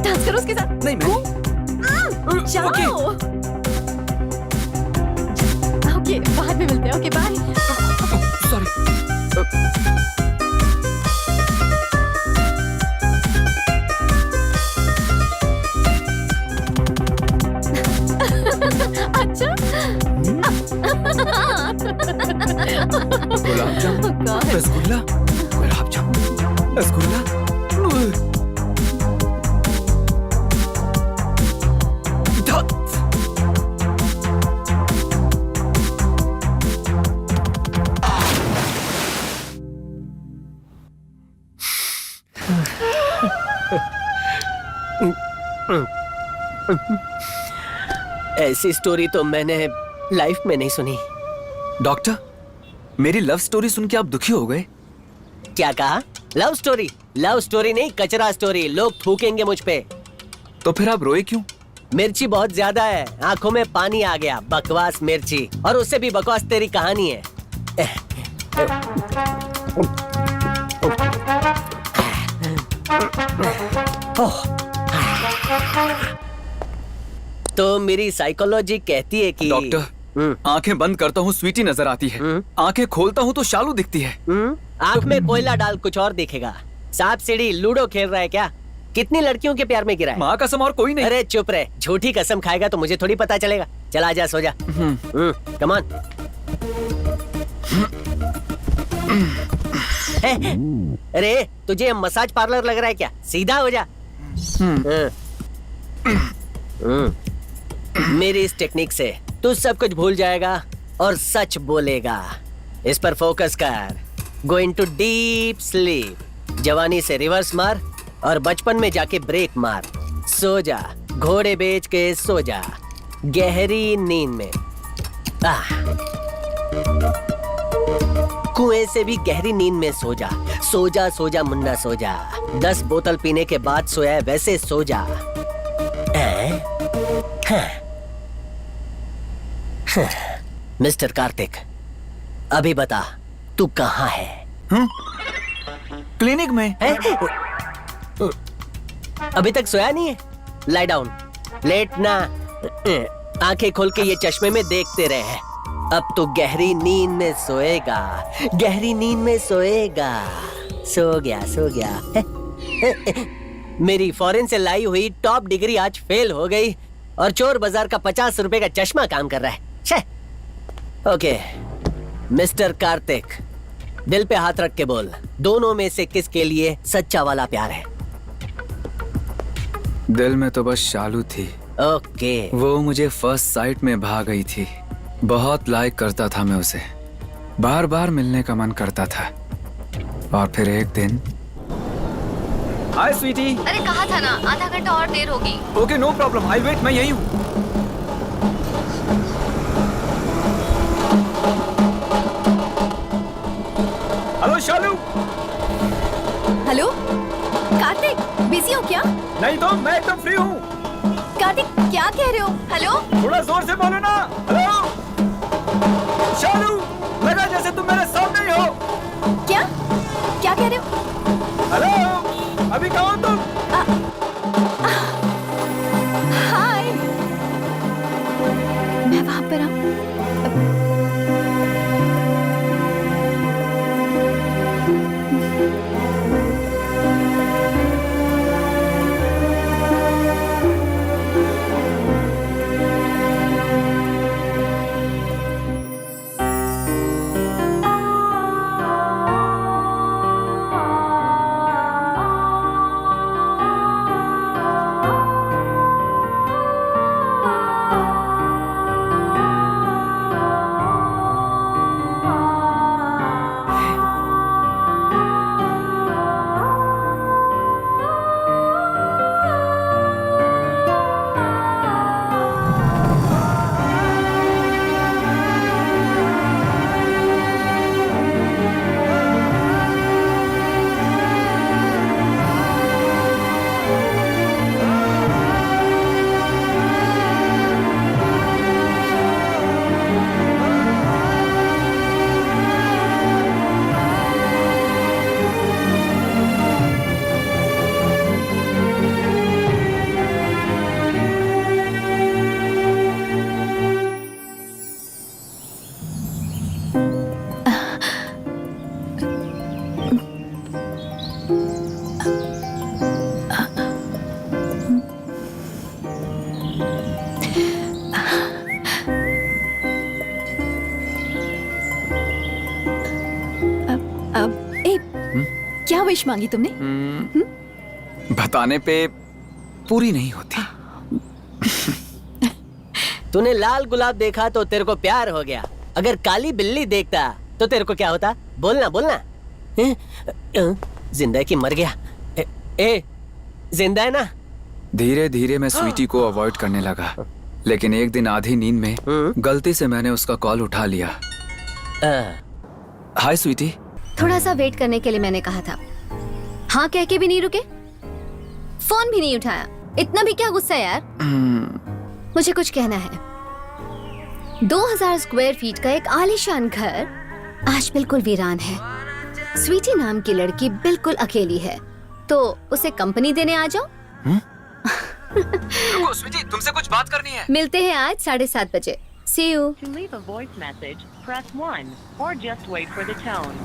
डांस करो उसके साथ। नहीं मैं जाओ। ओके, बाद में मिलते हैं। Okay bye. सॉरी। अच्छा। गुलाब जामुन। रसगुल्ला, गुलाब जामुन, रसगुल्ला। धत। ऐसी स्टोरी तो मैंने लाइफ में नहीं सुनी। डॉक्टर, मेरी लव स्टोरी सुन के आप दुखी हो गए? क्या कहा? Love story? लव स्टोरी नहीं, कचरा स्टोरी। लोग थूकेंगे मुझ पे। तो फिर आप रोए क्यों? मिर्ची बहुत ज्यादा है, आंखों में पानी आ गया। बकवास मिर्ची, और उससे भी बकवास तेरी कहानी है। तो मेरी साइकोलॉजी कहती है कि डॉक्टर, आंखें बंद करता हूँ स्वीटी नजर आती है, आंखें खोलता हूँ तो शालू दिखती है। आंख में कोयला डाल, कुछ और दिखेगा। सांप सीढ़ी लूडो खेल रहा है क्या? कितनी लड़कियों के प्यार में गिरा है? माँ कसम और कोई नहीं। अरे चुप रहे, झूठी कसम खाएगा तो मुझे थोड़ी पता चलेगा। चला जा, सो जा। Come on. अरे तुझे मसाज पार्लर लग रहा है क्या? सीधा हो जा। मेरी इस टेक्निक से तू सब कुछ भूल जाएगा और सच बोलेगा। इस पर फोकस कर। Go into deep sleep. जवानी से रिवर्स मार और बचपन में जाके ब्रेक मार। सो जा, घोड़े बेच के सो जा, गहरी नींद में। कुएं से भी गहरी नींद में सो जा। सो जा, सो जा मुन्ना, सो जा। 10 बोतल पीने के बाद सोया है, वैसे सो जा। मिस्टर कार्तिक, अभी बता तू कहाँ है? क्लिनिक में। अभी तक सोया नहीं है? लाई डाउन, लेटना। आंखें खोल के ये चश्मे में देखते रहे। अब तो गहरी नींद में सोएगा, गहरी नींद में सोएगा। सो गया, सो गया। मेरी फॉरेन से लाई हुई टॉप डिग्री आज फेल हो गई और चोर बाजार का 50 रुपए का चश्मा काम कर रहा है। ओके मिस्टर कार्तिक, दिल पे हाथ रख के बोल, दोनों में से किसके लिए सच्चा वाला प्यार है? दिल में तो बस शालू थी। ओके। वो मुझे फर्स्ट साइट में भा गई थी। बहुत लाइक करता था मैं उसे, बार बार मिलने का मन करता था। और फिर एक दिन। हाय स्वीटी। अरे कहा था ना, आधा घंटा और देर होगी। Okay no problem, I wait, मैं यही हूँ। Hello Shalu. Hello Kartik, busy हो क्या? नहीं तो मैं एकदम फ्री हूँ। कार्तिक क्या कह रहे हो? हेलो, थोड़ा जोर से बोलो ना। हेलो शालू, लगा जैसे तुम मेरे सामने ही हो। क्या क्या कह रहे हो? हेलो, अभी कहाँ हो तुम? हाय, मैं वहां पर हूँ। विश मांगी तुमने? बताने पे पूरी नहीं होती। तूने लाल गुलाब देखा तो तेरे को प्यार हो गया, अगर काली बिल्ली देखता तो तेरे को क्या होता? बोलना बोलना। जिंदा है कि मर गया? ए जिंदा है ना? धीरे धीरे मैं स्वीटी को अवॉइड करने लगा, लेकिन एक दिन आधी नींद में गलती से मैंने उसका कॉल उठा लिया। हाय स्वीटी। थोड़ा सा वेट करने के लिए मैंने कहा था, हाँ कह के भी नहीं रुके, फोन भी नहीं उठाया। इतना भी क्या गुस्सा यार? मुझे कुछ कहना है। 2000 स्क्वायर फीट का एक आलीशान घर आज बिल्कुल वीरान है। स्वीटी नाम की लड़की बिल्कुल अकेली है, तो उसे कंपनी देने आ जाओ। रुको स्वीटी, तुमसे कुछ बात करनी है। मिलते हैं आज 7:30 बजे। See you. To leave a voice message, press 1 or just wait for the tone.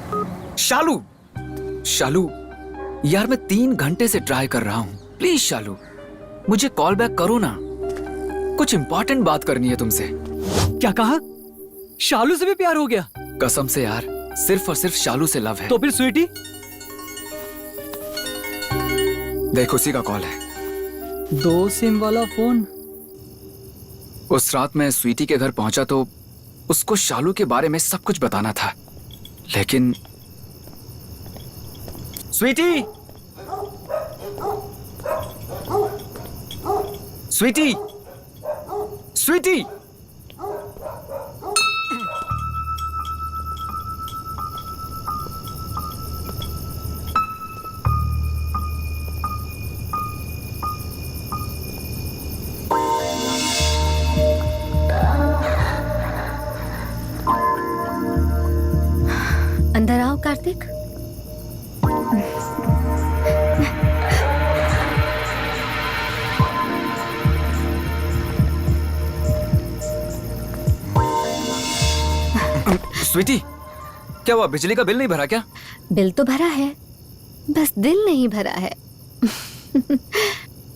शालू, शालू, यार मैं 3 घंटे से ट्राई कर रहा हूँ। प्लीज शालू, मुझे कॉल बैक करो ना, कुछ इंपॉर्टेंट बात करनी है तुमसे। क्या कहा? शालू से भी प्यार हो गया? कसम से यार, सिर्फ और सिर्फ शालू से लव है। तो फिर स्वीटी? देख उसी का कॉल है। 2 सिम वाला फोन। उस रात मैं स्वीटी के घर पहुंचा तो उसको शालू के बारे में सब कुछ बताना था, लेकिन स्वीटी, स्वीटी, स्वीटी, अंदर आओ कार्तिक। स्वीटी, क्या हुआ? बिजली का बिल नहीं भरा क्या? बिल तो भरा है, बस दिल नहीं भरा है।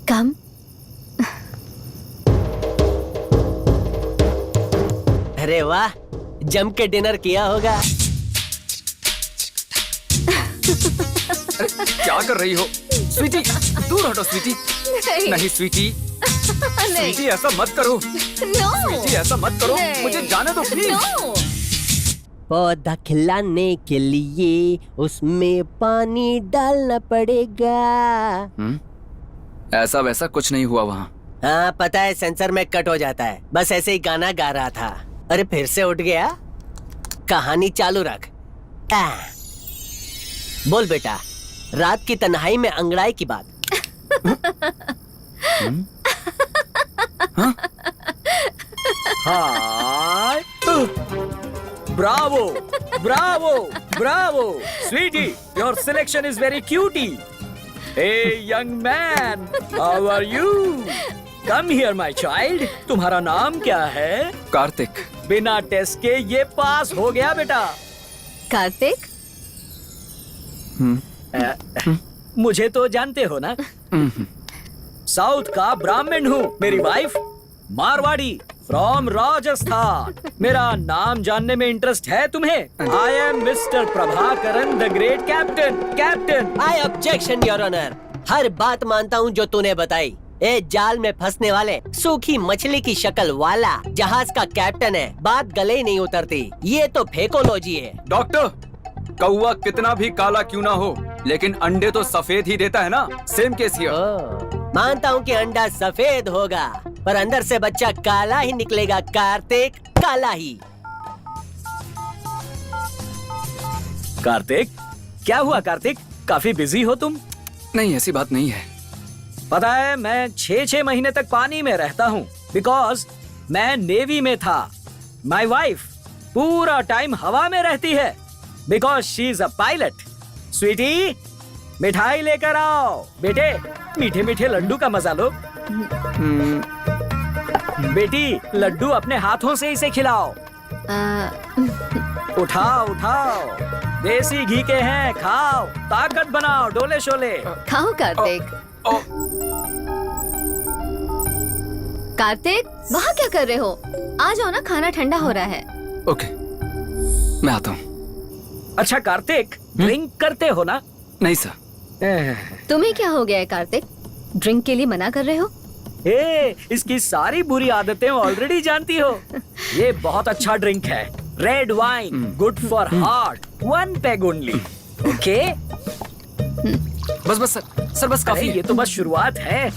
कम। अरे वाह, जम के डिनर किया होगा। अरे क्या कर रही हो स्वीटी? दूर हटो स्वीटी। नहीं स्वीटी, स्वीटी ऐसा मत करो। स्वीटी ऐसा मत करो, मुझे जाने दो प्लीज। पौधा खिलाने के लिए उसमें पानी डालना पड़ेगा। ऐसा वैसा कुछ नहीं हुआ वहाँ। हाँ पता है, सेंसर में कट हो जाता है। बस ऐसे ही गाना गा रहा था। अरे फिर से उठ गया? कहानी चालू रख। बोल बेटा, रात की तन्हाई में अंगड़ाई की बात। Hi, bravo, bravo, bravo, sweetie, your selection is very cutie. Hey young man, how are you? Come here my child. तुम्हारा नाम क्या है? कार्तिक। बिना टेस्ट के ये पास हो गया बेटा। कार्तिक? मुझे तो जानते हो ना, साउथ का ब्राह्मण हूँ। मेरी वाइफ मारवाड़ी फ्रॉम राजस्थान। मेरा नाम जानने में इंटरेस्ट है तुम्हें? I am mister Prabhakaran the great captain. Captain. I objection your honour. हर बात मानता हूँ जो तूने बताई। ए जाल में फंसने वाले सूखी मछली की शक्ल वाला जहाज का कैप्टन है, बात गले ही नहीं उतरती। ये तो फेकोलॉजी है। डॉक्टर, कौवा कितना भी काला क्यों ना हो, लेकिन अंडे तो सफेद ही देता है ना। Same case here. मानता हूँ कि अंडा सफेद होगा, पर अंदर से बच्चा काला ही निकलेगा कार्तिक, काला ही। कार्तिक, क्या हुआ कार्तिक? काफी बिजी हो तुम? नहीं, ऐसी बात नहीं है। पता है, मैं 6 महीने तक पानी में रहता हूँ, बिकॉज मैं नेवी में था। माई वाइफ पूरा टाइम हवा में रहती है, because she is a pilot. Sweety, मिठाई लेकर आओ। बेटे, मीठे मीठे लड्डू का मजा लो। बेटी, लड्डू अपने हाथों से इसे खिलाओ। उठाओ उठाओ, देसी घी के हैं, खाओ, ताकत बनाओ, डोले शोले। खाओ कार्तिक। कार्तिक, वहाँ क्या कर रहे हो? आ जाओ ना, खाना ठंडा हो रहा है। ओके, मैं आता हूँ। अच्छा कार्तिक, ड्रिंक करते हो ना? नहीं सर। तुम्हें क्या हो गया है कार्तिक? ड्रिंक के लिए मना कर रहे हो? इसकी सारी बुरी आदतें ऑलरेडी जानती हो। ये बहुत अच्छा ड्रिंक है, red wine, good for heart, 1 peg only. Okay बस बस सर बस काफी। ये तो बस शुरुआत है।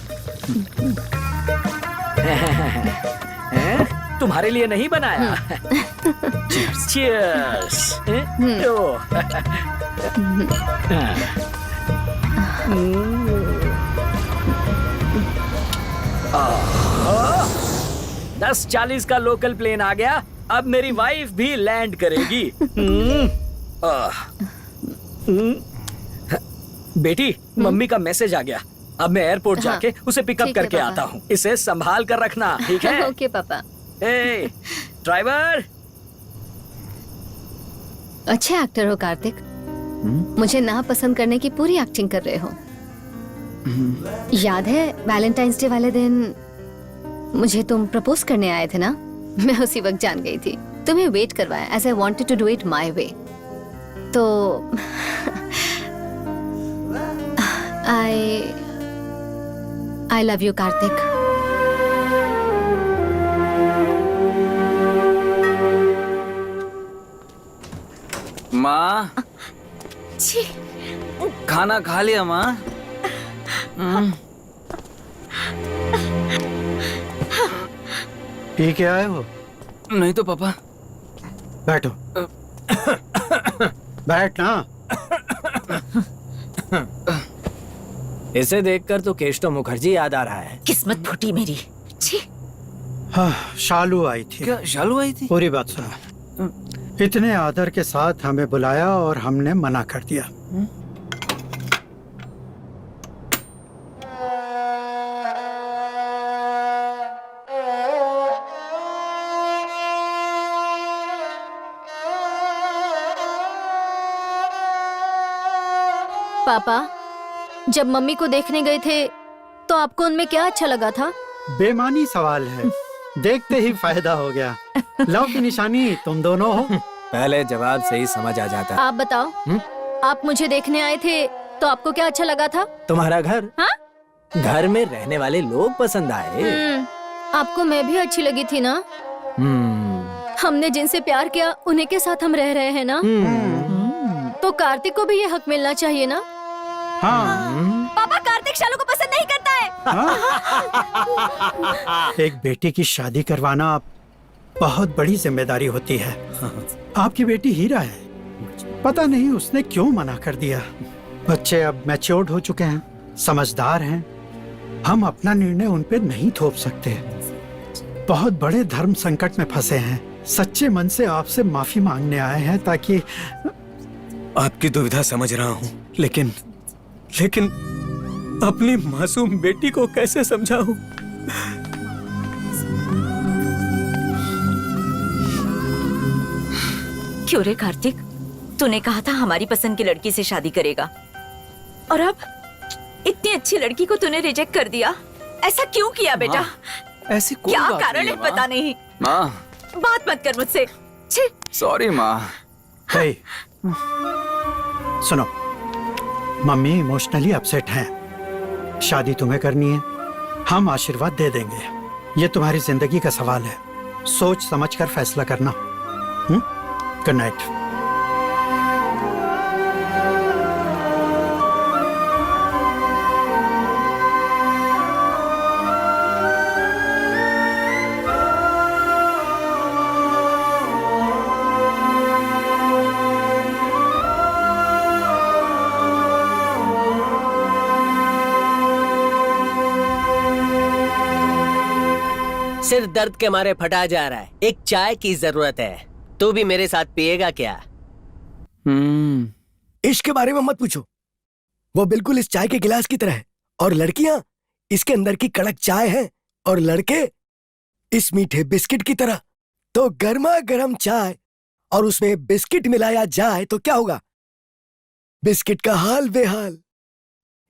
तुम्हारे लिए नहीं बनाया। चीयर्स। दस 40 का लोकल प्लेन आ गया। अब मेरी वाइफ भी लैंड करेगी। बेटी, मम्मी का मैसेज आ गया। अब मैं एयरपोर्ट जाके उसे पिकअप करके आता हूँ। इसे संभाल कर रखना, ठीक है? ओके पापा। ए, ड्राइवर। अच्छे एक्टर हो कार्तिक। मुझे ना पसंद करने की पूरी एक्टिंग कर रहे हो। याद है वैलेंटाइंस डे वाले दिन मुझे तुम प्रपोज करने आए थे ना? मैं उसी वक्त जान गई थी। तुम्हें वेट करवाया, as I wanted to do it my way. तो आई लव यू कार्तिक। माँ, खाना खा लिया माँ? पी के आए हो? नहीं तो पापा। बैठो। बैठ ना। इसे देखकर तो केशव मुखर्जी याद आ रहा है। किस्मत फूटी मेरी। छी। हाँ, शालू आई थी। क्या शालू आई थी? पूरी बात सुनो। इतने आदर के साथ हमें बुलाया और हमने मना कर दिया। पापा, जब मम्मी को देखने गए थे तो आपको उनमें क्या अच्छा लगा था? बेमानी सवाल है, देखते ही फायदा हो गया। लव की निशानी तुम दोनों हो। पहले जवाब से ही समझ आ जाता। आप बताओ। आप मुझे देखने आए थे तो आपको क्या अच्छा लगा था? तुम्हारा घर। हाँ? घर में रहने वाले लोग पसंद आए। आपको मैं भी अच्छी लगी थी ना? हमने जिनसे प्यार किया उन्हीं के साथ हम रह रहे हैं ना? तो कार्तिक को भी ये हक मिलना चाहिए ना? हाँ। पापा, कार्तिक शालू को पसंद नहीं करता है। हाँ? एक बेटी की शादी करवाना बहुत बड़ी जिम्मेदारी होती है। आपकी बेटी हीरा है, पता नहीं उसने क्यों मना कर दिया। बच्चे अब मैच्योर्ड हो चुके हैं, समझदार हैं। हम अपना निर्णय उन पे नहीं थोप सकते। बहुत बड़े धर्म संकट में फंसे हैं। सच्चे मन से आपसे माफी मांगने आए हैं ताकि। आपकी दुविधा समझ रहा हूँ, लेकिन अपनी मासूम बेटी को कैसे समझाऊं? क्यों रे कार्तिक, तूने कहा था हमारी पसंद की लड़की से शादी करेगा, और अब इतनी अच्छी लड़की को तूने रिजेक्ट कर दिया। ऐसा क्यों किया बेटा? ऐसी कोई क्या बात कारण नहीं है पता नहीं। माँ, बात मत कर मुझसे। सॉरी माँ। हे, सुनो, मम्मी इमोशनली अपसेट हैं। शादी तुम्हें करनी है, हम आशीर्वाद दे देंगे। ये तुम्हारी जिंदगी का सवाल है, सोच समझ कर फैसला करना। Good night. सिर दर्द के मारे फटा जा रहा है, एक चाय की जरूरत है। तू भी मेरे साथ पिएगा क्या? इश्क के बारे में मत पूछो, वो बिल्कुल इस चाय के गिलास की तरह है। और लड़कियां इसके अंदर की कड़क चाय है, और लड़के इस मीठे बिस्किट की तरह। तो गर्मा गर्म चाय और उसमें बिस्किट मिलाया जाए तो क्या होगा? बिस्किट का हाल बेहाल।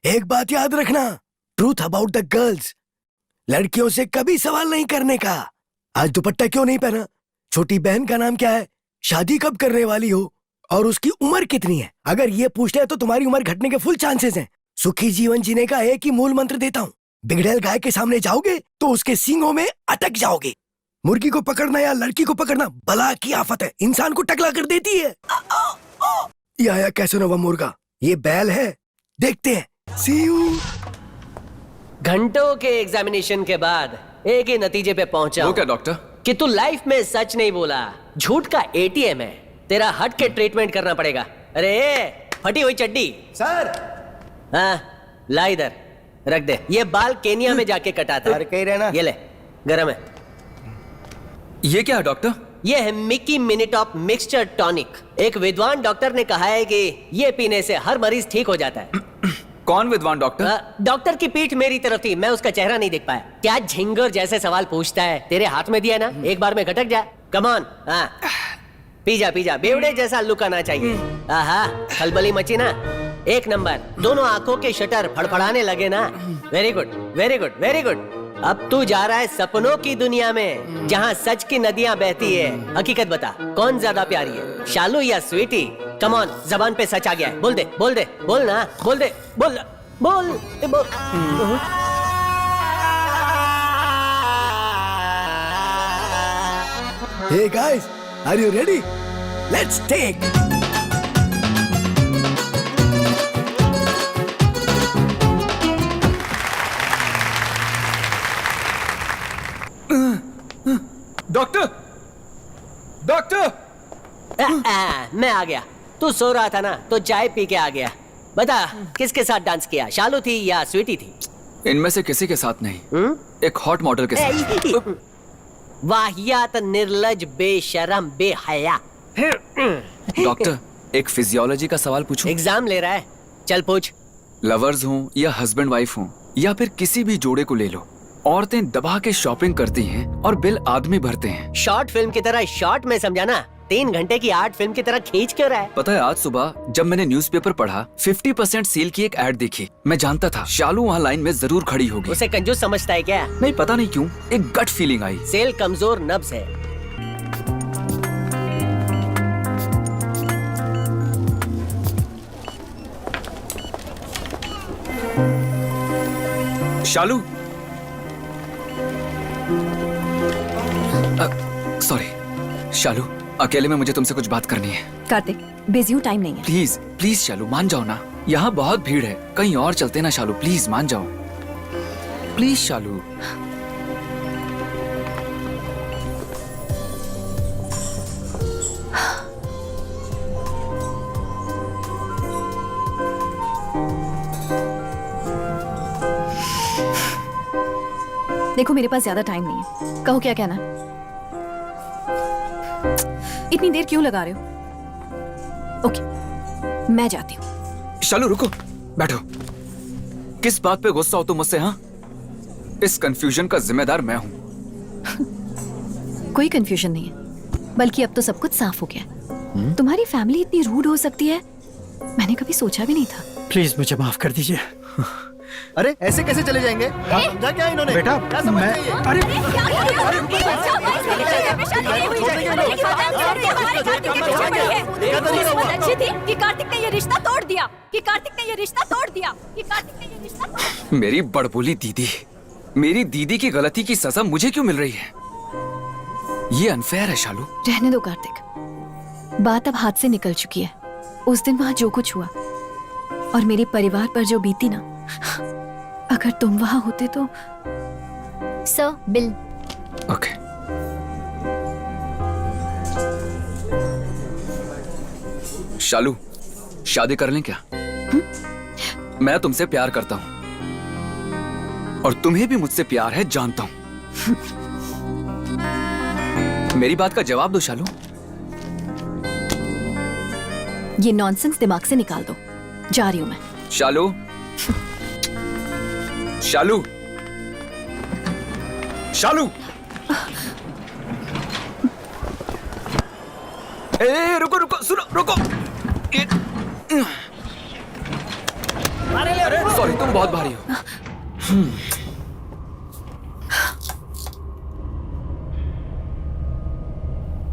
एक बात याद रखना, ट्रूथ अबाउट द गर्ल्स, लड़कियों से कभी सवाल नहीं करने का। आज दुपट्टा क्यों नहीं पहना? छोटी बहन का नाम क्या है? शादी कब करने वाली हो? और उसकी उम्र कितनी है? अगर ये पूछते हैं तो तुम्हारी उम्र घटने के फुल चांसेस हैं। सुखी जीवन जीने का एक ही मूल मंत्र देता हूँ, बिगड़ैल गाय के सामने जाओगे तो उसके सींगों में अटक जाओगे। मुर्गी को पकड़ना या लड़की को पकड़ना बला की आफत है, इंसान को टकला कर देती है। ये आया कैसनोवा मुर्गा, ये बैल है, देखते हैं। See you। घंटों के एग्जामिनेशन के बाद एक ही नतीजे पे पहुंचा वो क्या डॉक्टर? कि तू लाइफ में सच नहीं बोला, झूठ का एटीएम है। तेरा हट के ट्रीटमेंट करना पड़ेगा। अरे फटी हुई चड्डी सर। हाँ, ला इधर रख दे। ये बाल केनिया में जाके कटाता है। कहीं रहना। ये ले, गरम है। ये क्या है डॉक्टर? ये है मिकी मिनिटॉप मिक्सचर टॉनिक। एक विद्वान डॉक्टर ने कहा है कि ये पीने से हर मरीज ठीक हो जाता है। कौन विद्वान डॉक्टर? डॉक्टर की पीठ मेरी तरफ थी, मैं उसका चेहरा नहीं देख पाया। क्या झिंगर जैसे सवाल पूछता है, तेरे हाथ में दिया ना, एक बार में खटक जा। कम ऑन, हाँ पी जा पी जा, बेवड़े जैसा लुक आना चाहिए। आहा, खलबली मची ना, एक नंबर। दोनों आंखों के शटर फड़फड़ाने लगे ना। Very good very good very good. अब तू जा रहा है सपनों की दुनिया में, जहाँ सच की नदियाँ बहती है। हकीकत बता, कौन ज्यादा प्यारी है, शालू या स्वीटी? कम ऑन, जबान पे सच आ गया है, बोल दे बोल दे, बोल ना, बोल दे, बोल बोल बोल। Hey guys, are you ready? Let's take। Doctor doctor. मैं आ गया। तू सो रहा था ना, तो चाय पी के आ गया। बता, किसके साथ डांस किया, शालू थी या स्वीटी थी? इनमें से किसी के साथ नहीं, एक हॉट मॉडल के साथ। वाहियात, निर्लज, बेशरम, बेहया। डॉक्टर, एक फिजियोलॉजी का सवाल पूछूं? एग्जाम ले रहा है, चल पूछ। लवर्स हों या हस्बैंड वाइफ हों या फिर किसी भी जोड़े को ले लो, औरतें दबा के शॉपिंग करती हैं और बिल आदमी भरते हैं। शॉर्ट फिल्म की तरह शॉर्ट में समझाना, 3 घंटे की आर्ट फिल्म की तरह खींच क्यों रहा है? पता है, आज सुबह जब मैंने न्यूज़पेपर पढ़ा, 50% सेल की एक ऐड देखी। मैं जानता था शालू वहाँ लाइन में जरूर खड़ी होगी। उसे कंजूस समझता है क्या? नहीं, पता नहीं क्यों एक गट फीलिंग आई। सेल कमजोर नब्ज है। शालू, सॉरी शालू, अकेले में मुझे तुमसे कुछ बात करनी है। कार्तिक, बिजी हूँ, टाइम नहीं है। प्लीज प्लीज शालू, मान जाओ ना, यहाँ बहुत भीड़ है, कहीं और चलते ना शालू, प्लीज मान जाओ, प्लीज शालू। देखो, मेरे पास ज्यादा टाइम नहीं है, कहो क्या कहना है। इतनी देर क्यों लगा रहे हो? ओके, मैं जाती हूँ। शालू रुको, बैठो। किस बात पे गुस्सा हो तुम मुझसे? हाँ, इस कंफ्यूजन का जिम्मेदार मैं हूँ। कोई कंफ्यूजन नहीं है, बल्कि अब तो सब कुछ साफ हो गया। तुम्हारी फैमिली इतनी रूड हो सकती है, मैंने कभी सोचा भी नहीं था। प्लीज मुझे माफ कर दीजिए। अरे ऐसे कैसे चले जाएंगे? समझा क्या इन्होंने? बेटा, क्या समझ मैं चाहिए? अरे अच्छी थी कि कार्तिक ने ये रिश्ता तोड़ दिया, कि कार्तिक ने ये रिश्ता तोड़ दिया, कि कार्तिक ने ये रिश्ता तोड़। मेरी बड़बोली दीदी, मेरी दीदी की गलती की सजा मुझे क्यों मिल रही है? ये अनफेयर है शालू। रहने दो कार्तिक, बात अब हाथ से निकल चुकी है। उस दिन वहां जो कुछ हुआ और मेरे परिवार पर जो बीती ना, अगर तुम वहां होते तो। Sir, bill. ओके। शालू, शादी कर लें क्या? मैं तुमसे प्यार करता हूं और तुम्हें भी मुझसे प्यार है, जानता हूं। मेरी बात का जवाब दो शालू। ये नॉनसेंस दिमाग से निकाल दो, जा रही हूं मैं। शालू, शालू, शालू। ए, रुको रुको, सुनो, रुको। सॉरी, तुम बहुत भारी हो।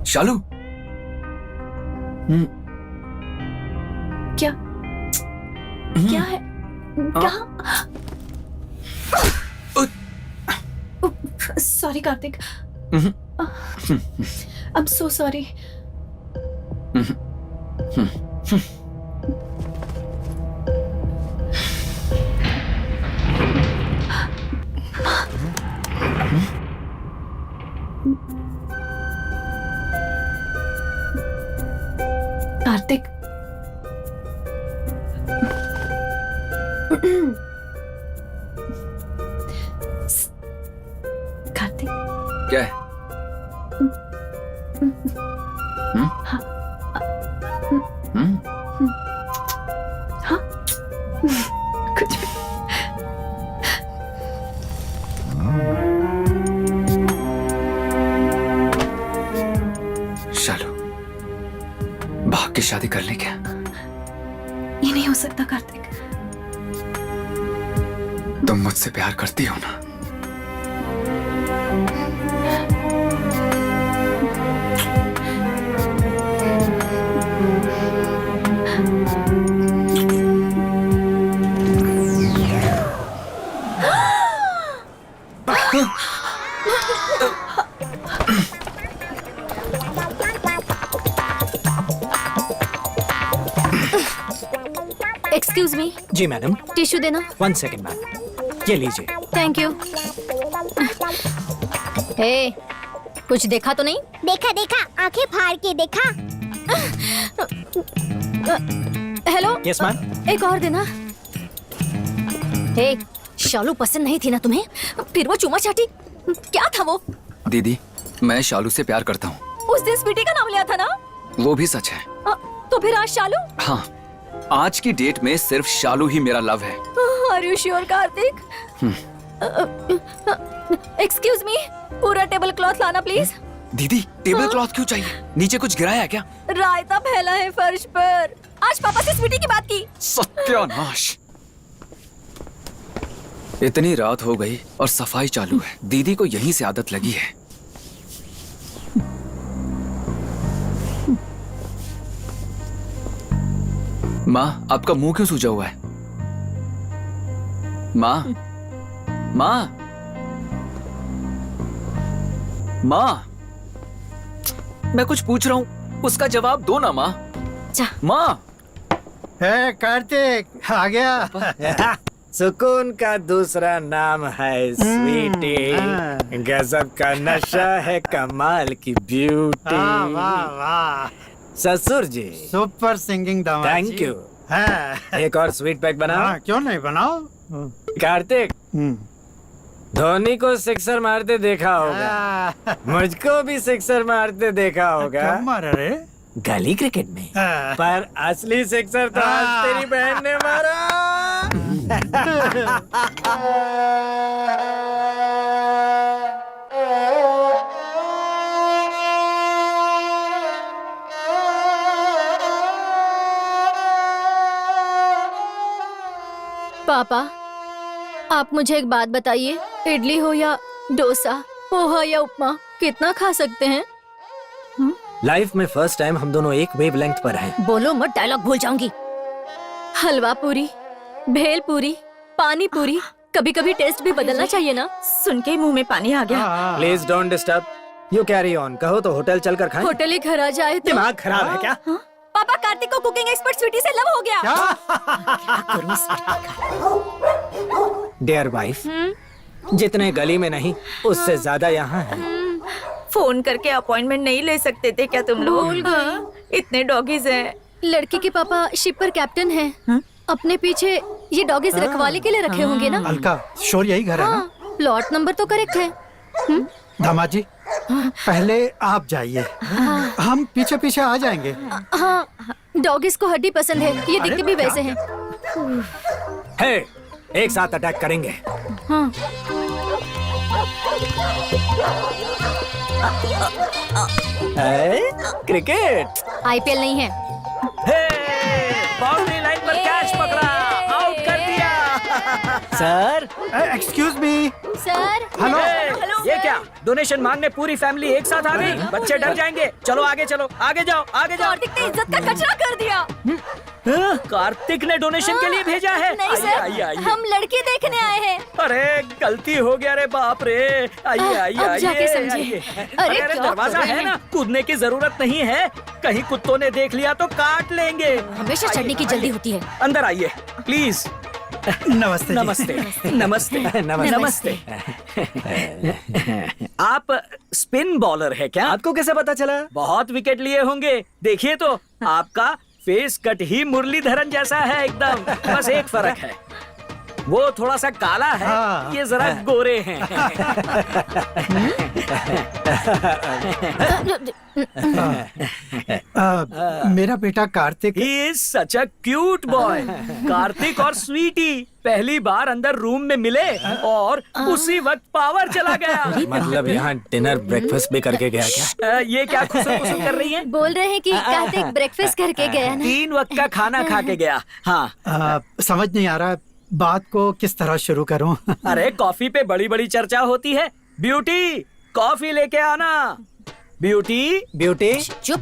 शालू, क्या है? क्या? Sorry Kartik. I am so sorry. Kartik, Kartik, क्या है? हाँ, कुछ भी। शालू, भाग के शादी कर ले क्या? ये नहीं हो सकता कार्तिक। तुम मुझसे प्यार करती हो ना? एक्सक्यूज मी, जी मैडम, टिश्यू देना। 1 सेकंड मैम, ये लीजिए। Thank you. हे, कुछ देखा तो नहीं? देखा देखा, आंखें फाड़ के देखा। हेलो। Yes ma'am. एक और देना। हे, शालू पसंद नहीं थी ना तुम्हें? फिर वो चुमा चाटी, क्या था वो? दीदी, मैं शालू से प्यार करता हूँ। उस दिन स्वीटी का नाम लिया था ना? वो भी सच है। तो फिर आज शालू? हाँ, आज की डेट में सिर्फ शालू ही मेरा लव है। Are you sure Kartik? Excuse me, पूरा टेबल क्लॉथ लाना प्लीज। दीदी, टेबल क्लॉथ क्यों चाहिए? नीचे कुछ गिराया है क्या? रायता फैला है फर्श पर। आज पापा से स्वीटी की बात की। सत्यानाश! इतनी रात हो गई और सफाई चालू है। दीदी को यहीं से आदत लगी है। माँ, आपका मुंह क्यों सूजा हुआ है? माँ, माँ, माँ, मैं कुछ पूछ रहा हूँ, उसका जवाब दो ना माँ। माँ। हे कार्तिक, आ गया। सुकून का दूसरा नाम है स्वीटी। गजब का नशा है, कमाल की ब्यूटी। वाह वाह, ससुर जी, सुपर सिंगिंग दामाद। Thank you. एक और स्वीट पैक बनाओ। क्यों नहीं बनाओ? कार्तिक, धोनी को सिक्सर मारते देखा होगा, मुझको भी सिक्सर मारते देखा होगा। कब मारा रे? गली क्रिकेट में। पर असली सिक्सर तो आज तेरी बहन ने मारा। पापा, आप मुझे एक बात बताइए, इडली हो या डोसा, पोहा या उपमा, कितना खा सकते हैं? लाइफ में फर्स्ट टाइम हम दोनों एक वेवलेंथ पर हैं। बोलो मत, डायलॉग भूल जाऊंगी। हलवा पूरी, भेल पूरी, पानी पूरी, कभी कभी टेस्ट भी बदलना चाहिए ना। सुन के मुंह में पानी आ गया। Please don't disturb, you carry on. कहो तो होटल चलकर खाएं। होटल ही घर आ जाए तो। दिमाग खराब है क्या? पापा, कार्तिक को कुकिंग एक्सपर्ट स्वीटी से लव हो गया। डियर वाइफ, जितने गली में नहीं, उससे ज्यादा यहाँ है। फोन करके अपॉइंटमेंट नहीं ले सकते थे क्या तुम लोग? इतने डॉगीज हैं। लड़की के पापा शिप पर कैप्टन हैं। अपने पीछे ये डॉगीज रखवाले के लिए रखे होंगे ना? अलका, शोर यही घर है ना? प्लॉट नंबर तो करेक्ट है। दामाद जी, पहले आप जाइए, हम पीछे पीछे आ जाएंगे। हाँ, डॉगीज को हड्डी पसंद है, ये दिखते भी वैसे हैं। हे, एक साथ अटैक करेंगे। हाँ। क्रिकेट आईपीएल नहीं है। बाउंड्री लाइन पर कैच पकड़ा, आउट कर दिया। Sir excuse me. Sir hello. ये क्या डोनेशन मांगने पूरी फैमिली एक साथ आ गई? बच्चे डर जाएंगे। चलो आगे चलो, आगे जाओ, आगे जाओ। कार्तिक ने इज्जत का कचरा कर दिया। कार्तिक ने डोनेशन के लिए भेजा है? नहीं आइए, सर, आइए, आइए। हम लड़की देखने आए हैं। अरे गलती हो गया रे बाप रे। आइए आइए अब जाके आइए, समझे। आइए। अरे अरे क्या दरवाजा कर रहे है ना, हैं? कूदने की जरूरत नहीं है। कहीं कुत्तों ने देख लिया तो काट लेंगे। हमेशा चढ़ने की जल्दी होती है। अंदर आइए प्लीज। नमस्ते जी। नमस्ते नमस्ते नमस्ते। आप स्पिन बॉलर है क्या? आपको कैसे पता चला? बहुत विकेट लिए होंगे। देखिए तो आपका फेस कट ही मुरलीधरन जैसा है एकदम। बस एक फर्क है, वो थोड़ा सा काला है, हाँ। ये जरा गोरे हैं। मेरा बेटा Kartik. He is such a cute boy. Kartik और स्वीटी पहली बार अंदर रूम में मिले और उसी वक्त पावर चला गया। मतलब यहाँ डिनर ब्रेकफास्ट भी करके गया क्या? ये क्या खुसुम खुसुम कर रही हैं? बोल रहे हैं कि कार्तिक ब्रेकफास्ट करके गया ना। 3 वक्त का खाना खा के गया। हाँ। समझ नहीं आ रहा बात को किस तरह शुरू करूं। अरे कॉफी पे बड़ी बड़ी चर्चा होती है। ब्यूटी कॉफी लेके आना। ब्यूटी ब्यूटी चुप।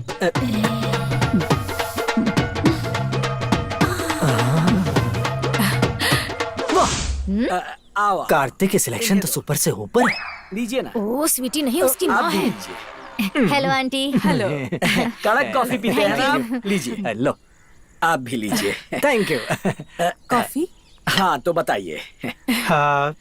आओ। कार्तिक की सिलेक्शन तो सुपर से ऊपर है। लीजिए ना। ओ स्वीटी नहीं, उसकी माँ है। Hello aunty. हेलो। कड़क कॉफी पीते हैं ना आप? लीजिए। लो आप भी लीजिए। Thank you. कॉफी? हाँ तो बताइए।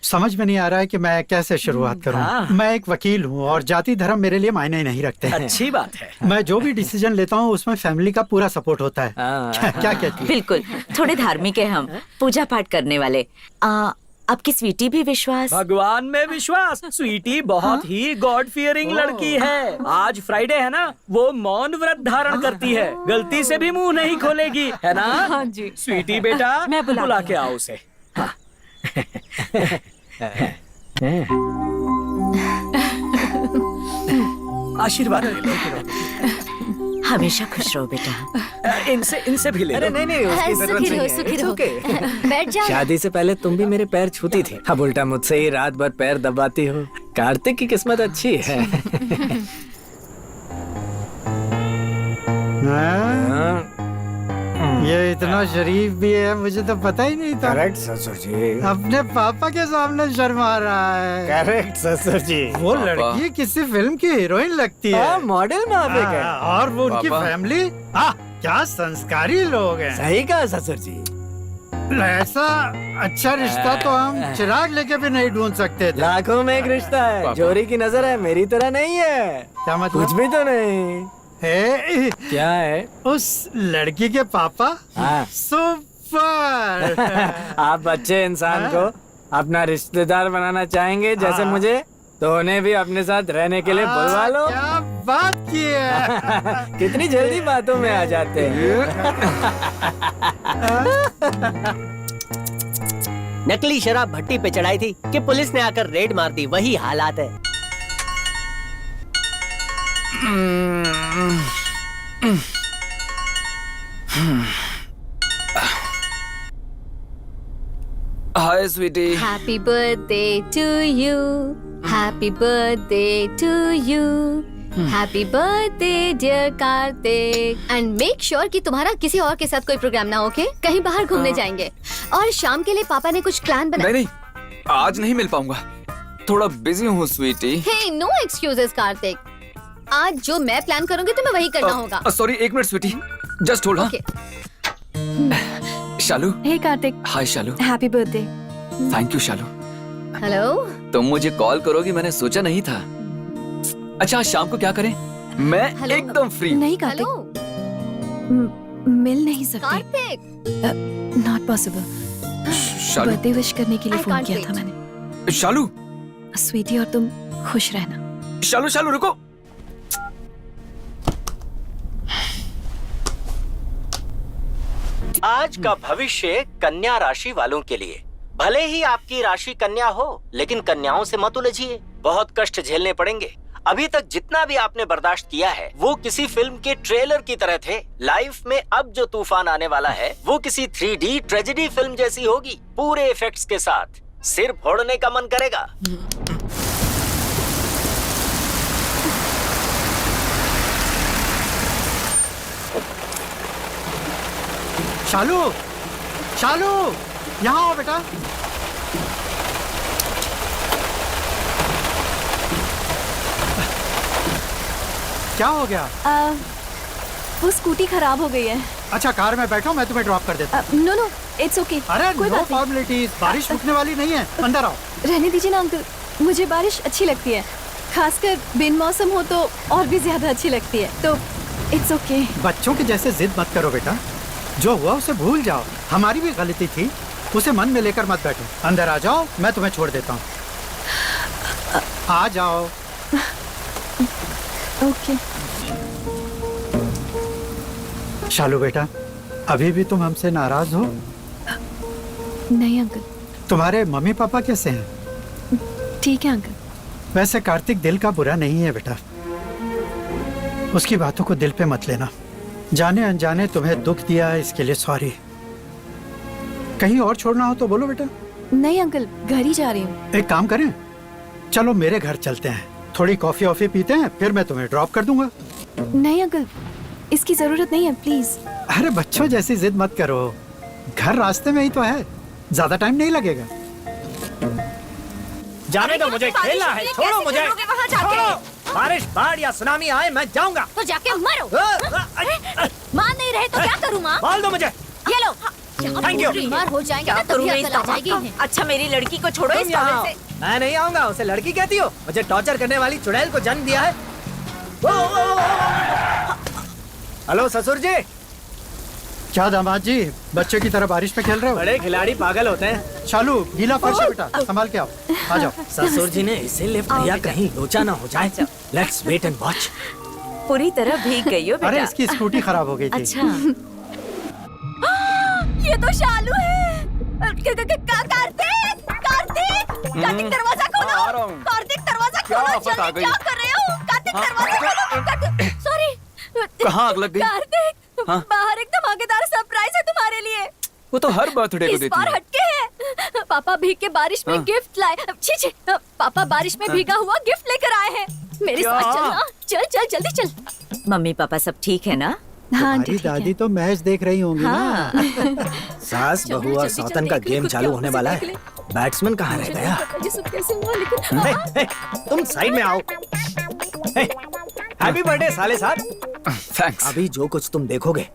समझ में नहीं आ रहा है कि मैं कैसे शुरुआत करूं। मैं एक वकील हूं और जाति धर्म मेरे लिए मायने नहीं रखते हैं। अच्छी बात है। मैं जो भी डिसीजन लेता हूं उसमें फैमिली का पूरा सपोर्ट होता है। क्या कहती है? बिल्कुल, थोड़े धार्मिक है हम, पूजा पाठ करने वाले। आपकी स्वीटी भी विश्वास? भगवान में विश्वास। स्वीटी बहुत ही गॉड फियरिंग लड़की है। आज फ्राइडे है ना, वो मौन व्रत धारण करती है। गलती से भी मुंह नहीं खोलेगी, है ना? हाँ जी। स्वीटी बेटा, मैं बुला के आओ उसे। हाँ। आशीर्वाद ले लो। हमेशा खुश रहो बेटा। इनसे भी ले लो। अरे नहीं उसकी जरूरत सुखी नहीं रहो, है। सुखी It's रहो। okay। बैठ जाओ। शादी से पहले तुम भी मेरे पैर छूती थी, अब उल्टा मुझसे ही रात भर पैर दबाती हो। कार्तिक की किस्मत अच्छी है। हाँ? ये इतना शरीफ भी है, मुझे तो पता ही नहीं था। करेक्ट ससुर जी। अपने पापा के सामने शर्मा रहा है। करेक्ट ससुर जी। वो लड़की किसी फिल्म की हीरोइन लगती है। मॉडल में आप एक है। और वो उनकी पापा। फैमिली क्या संस्कारी लोग हैं। सही कहा ससुर जी। ऐसा अच्छा रिश्ता तो हम चिराग लेके भी नहीं ढूंढ सकते थे। लाखों में एक रिश्ता है, पापा। जोरी की नजर है, मेरी तरह नहीं है। क्या मतलब? कुछ भी तो नहीं। क्या है? उस लड़की के पापा हाँ। सुपर। आप अच्छे इंसान को अपना रिश्तेदार बनाना चाहेंगे जैसे मुझे, तो उन्हें भी अपने साथ रहने के लिए बुलवा लो। क्या बात की है। कितनी जल्दी बातों में आ जाते हैं। नकली शराब भट्टी पे चढ़ाई थी कि पुलिस ने आकर रेड मार दी, वही हालात है। हाय Sweety. Happy birthday to you. Happy birthday to you. Happy birthday dear Kartik. And make sure कि तुम्हारा किसी और के साथ कोई प्रोग्राम ना हो, ओके? कहीं बाहर घूमने जाएंगे। और शाम के लिए पापा ने कुछ प्लान बना। नहीं आज नहीं मिल पाऊंगा, थोड़ा बिजी हूँ Sweety. Hey, no excuses Kartik. आज जो मैं प्लान करूंगी तुम्हें वही करना होगा। सॉरी, एक minute Sweety, just hold. Okay. Shalu. Hey Kartik, hi Shalu. Happy birthday. Thank you Shalu. Hello. तुम मुझे कॉल करोगी मैंने सोचा नहीं था। अच्छा आज शाम को क्या करें? मैं हेलो। एकदम फ्री। नहीं कार्तिक, हेलो मिल नहीं सकते। Kartik. Not possible. Shalu. Birthday wish करने के लिए I फोन can't किया wait. था मैंने। शालू। स्वीटी और तुम खुश रहना। शालू शालू रुको। आज का भविष्य कन्या राशि वालों के लिए। भले ही आपकी राशि कन्या हो, लेकिन कन्याओं से मत उलझिए, बहुत कष्ट झेलने पड़ेंगे। अभी तक जितना भी आपने बर्दाश्त किया है वो किसी फिल्म के ट्रेलर की तरह थे। लाइफ में अब जो तूफान आने वाला है वो किसी 3D ट्रेजेडी फिल्म जैसी होगी, पूरे इफेक्ट्स के साथ। सिर फोड़ने का मन करेगा। शालू, शालू, यहाँ आओ बेटा। क्या हो गया? वो स्कूटी खराब हो गई है। अच्छा, कार में बैठो, मैं तुम्हें ड्रॉप कर देता हूँ। No no, it's okay. अरे कोई नो बात नहीं। फॉर्मेलिटीज, बारिश रुकने वाली नहीं है, अंदर आओ। रहने दीजिए ना अंकल, मुझे बारिश अच्छी लगती है, खासकर बिन मौसम हो तो और भी ज्यादा अच्छी लगती है, तो इट्स ओके। बच्चों के जैसे जिद मत करो बेटा, जो हुआ उसे भूल जाओ। हमारी भी गलती थी, उसे मन में लेकर मत बैठो। अंदर आ जाओ, मैं तुम्हें छोड़ देता हूँ। आ जाओ। ओके। शालू बेटा, अभी भी तुम हमसे नाराज हो? नहीं अंकल। तुम्हारे मम्मी पापा कैसे हैं? ठीक है अंकल। वैसे कार्तिक दिल का बुरा नहीं है बेटा, उसकी बातों को दिल पे मत लेना। जाने अनजाने तुम्हें दुख दिया है, इसके लिए सॉरी। कहीं और छोड़ना हो तो बोलो बेटा। नहीं अंकल, घर ही जा रही हूँ। एक काम करें, चलो मेरे घर चलते हैं, थोड़ी कॉफी वॉफी पीते हैं, फिर मैं तुम्हें ड्रॉप कर दूंगा। नहीं अंकल, इसकी जरूरत नहीं है, प्लीज। अरे बच्चों जैसी जिद मत करो, घर रास्ते में ही तो है, ज्यादा टाइम नहीं लगेगा। जाने दो, मुझे खेलना है, छोड़ो मुझे। छोड़ो। बारिश, बाढ़ या सुनामी आए, मैं जाऊंगा। तो जाके मरो। मान नहीं रहे तो क्या करूँ माँ? बोल दो मुझे। ये लो। Thank you. बीमार हो जाएंगे ना, तभी अकल आ जाएगी। अच्छा, मेरी लड़की को छोड़ो इस यहाँ कॉलेज से। मैं नहीं आऊंगा। उसे लड़की कहती हो? मुझे टॉर्चर करने वाली चुड़ैल को जन्म दिया है। हेलो ससुर जी। क्या दामाद जी, बच्चे की तरह बारिश में खेल रहे हो? बड़े खिलाड़ी पागल होते हैं। शालू, गीला फर्श है बेटा, संभाल के आओ। आ जाओ। ससुर जी ने इसे लिफ्ट दिया, कहीं लोचा ना हो जाए। Let's wait and watch. पूरी तरह भीग गई हो बेटा। अरे इसकी स्कूटी खराब हो गई थी। अच्छा। ये तो शालू है। कार्तिक, कार्तिक दरवाजा खोलो। कार्तिक दरवाजा खोलो, जल्दी क्या कर रहे हो? कार्तिक दरवाजा खोलो। सॉरी। कहाँ आग लग गई? कार्तिक, हाँ? बाहर एक धमाकेदार सरप्राइज है तुम्हारे लिए। वो तो हर बर्थडे को इस देती बार है। हटके है। पापा भीग के बारिश में हाँ? गिफ्ट लाए। छी छी, पापा बारिश में भीगा हुआ गिफ्ट लेकर आए हैं। मेरे क्या? साथ चलना। चल चल जल्दी चल। मम्मी पापा सब ठीक है ना? हाँ तुम्हारी दादी तो मैच देख रही होंगी हाँ। ना। सास बहू और सौतन का गेम चालू होने वाला है। बैट्समैन कहाँ रह गया? तुम साइड में आओ। हैप्पी बर्थडे साले साहब। थैंक्स। अभी जो कुछ तुम देखोगे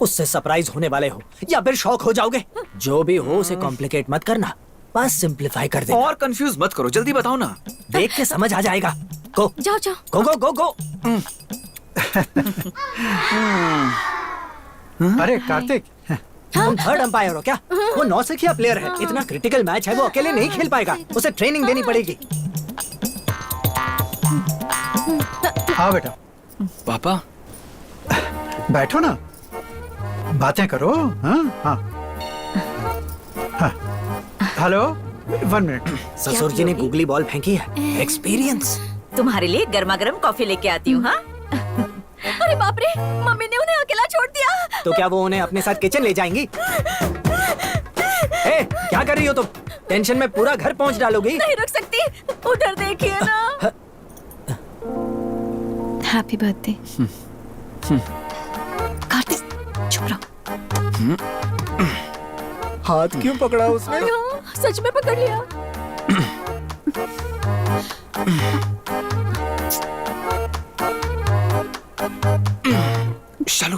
उससे सरप्राइज होने वाले हो या फिर शॉक हो जाओगे। जो भी हो उसे कॉम्प्लिकेट मत करना, बस सिंप्लीफाई कर देना। और कंफ्यूज मत करो, जल्दी बताओ ना। देख के समझ आ जाएगा। गो जाओ जाओ। गो गो गो गो। अरे कार्तिक, तुम थर्ड अंपायर हो क्या? वो नौसिखिया प्लेयर है, इतना क्रिटिकल मैच है, वो अकेले नहीं खेल पाएगा, उसे ट्रेनिंग देनी पड़ेगी। हाँ बेटा। पापा बैठो ना, बातें करो। हाँ हाँ हाँ। Hello, 1 minute. ससुर जी ने गूगली बॉल फेंकी है। एक्सपीरियंस। तुम्हारे लिए गर्मा गर्म कॉफी लेके आती हूँ। हाँ। अरे बाप रे, मम्मी ने उन्हें अकेला छोड़ दिया। तो क्या वो उन्हें अपने साथ किचन ले जाएंगी? ए, क्या कर रही हो तुम? टेंशन में पूरा घर पहुंच डालोगी। नहीं रुक सकती, उधर देखिए ना। Happy birthday. कार्तिक, चुप रहो। हाथ क्यों पकड़ा उसने? हाँ, सच में पकड़ लिया। शालू,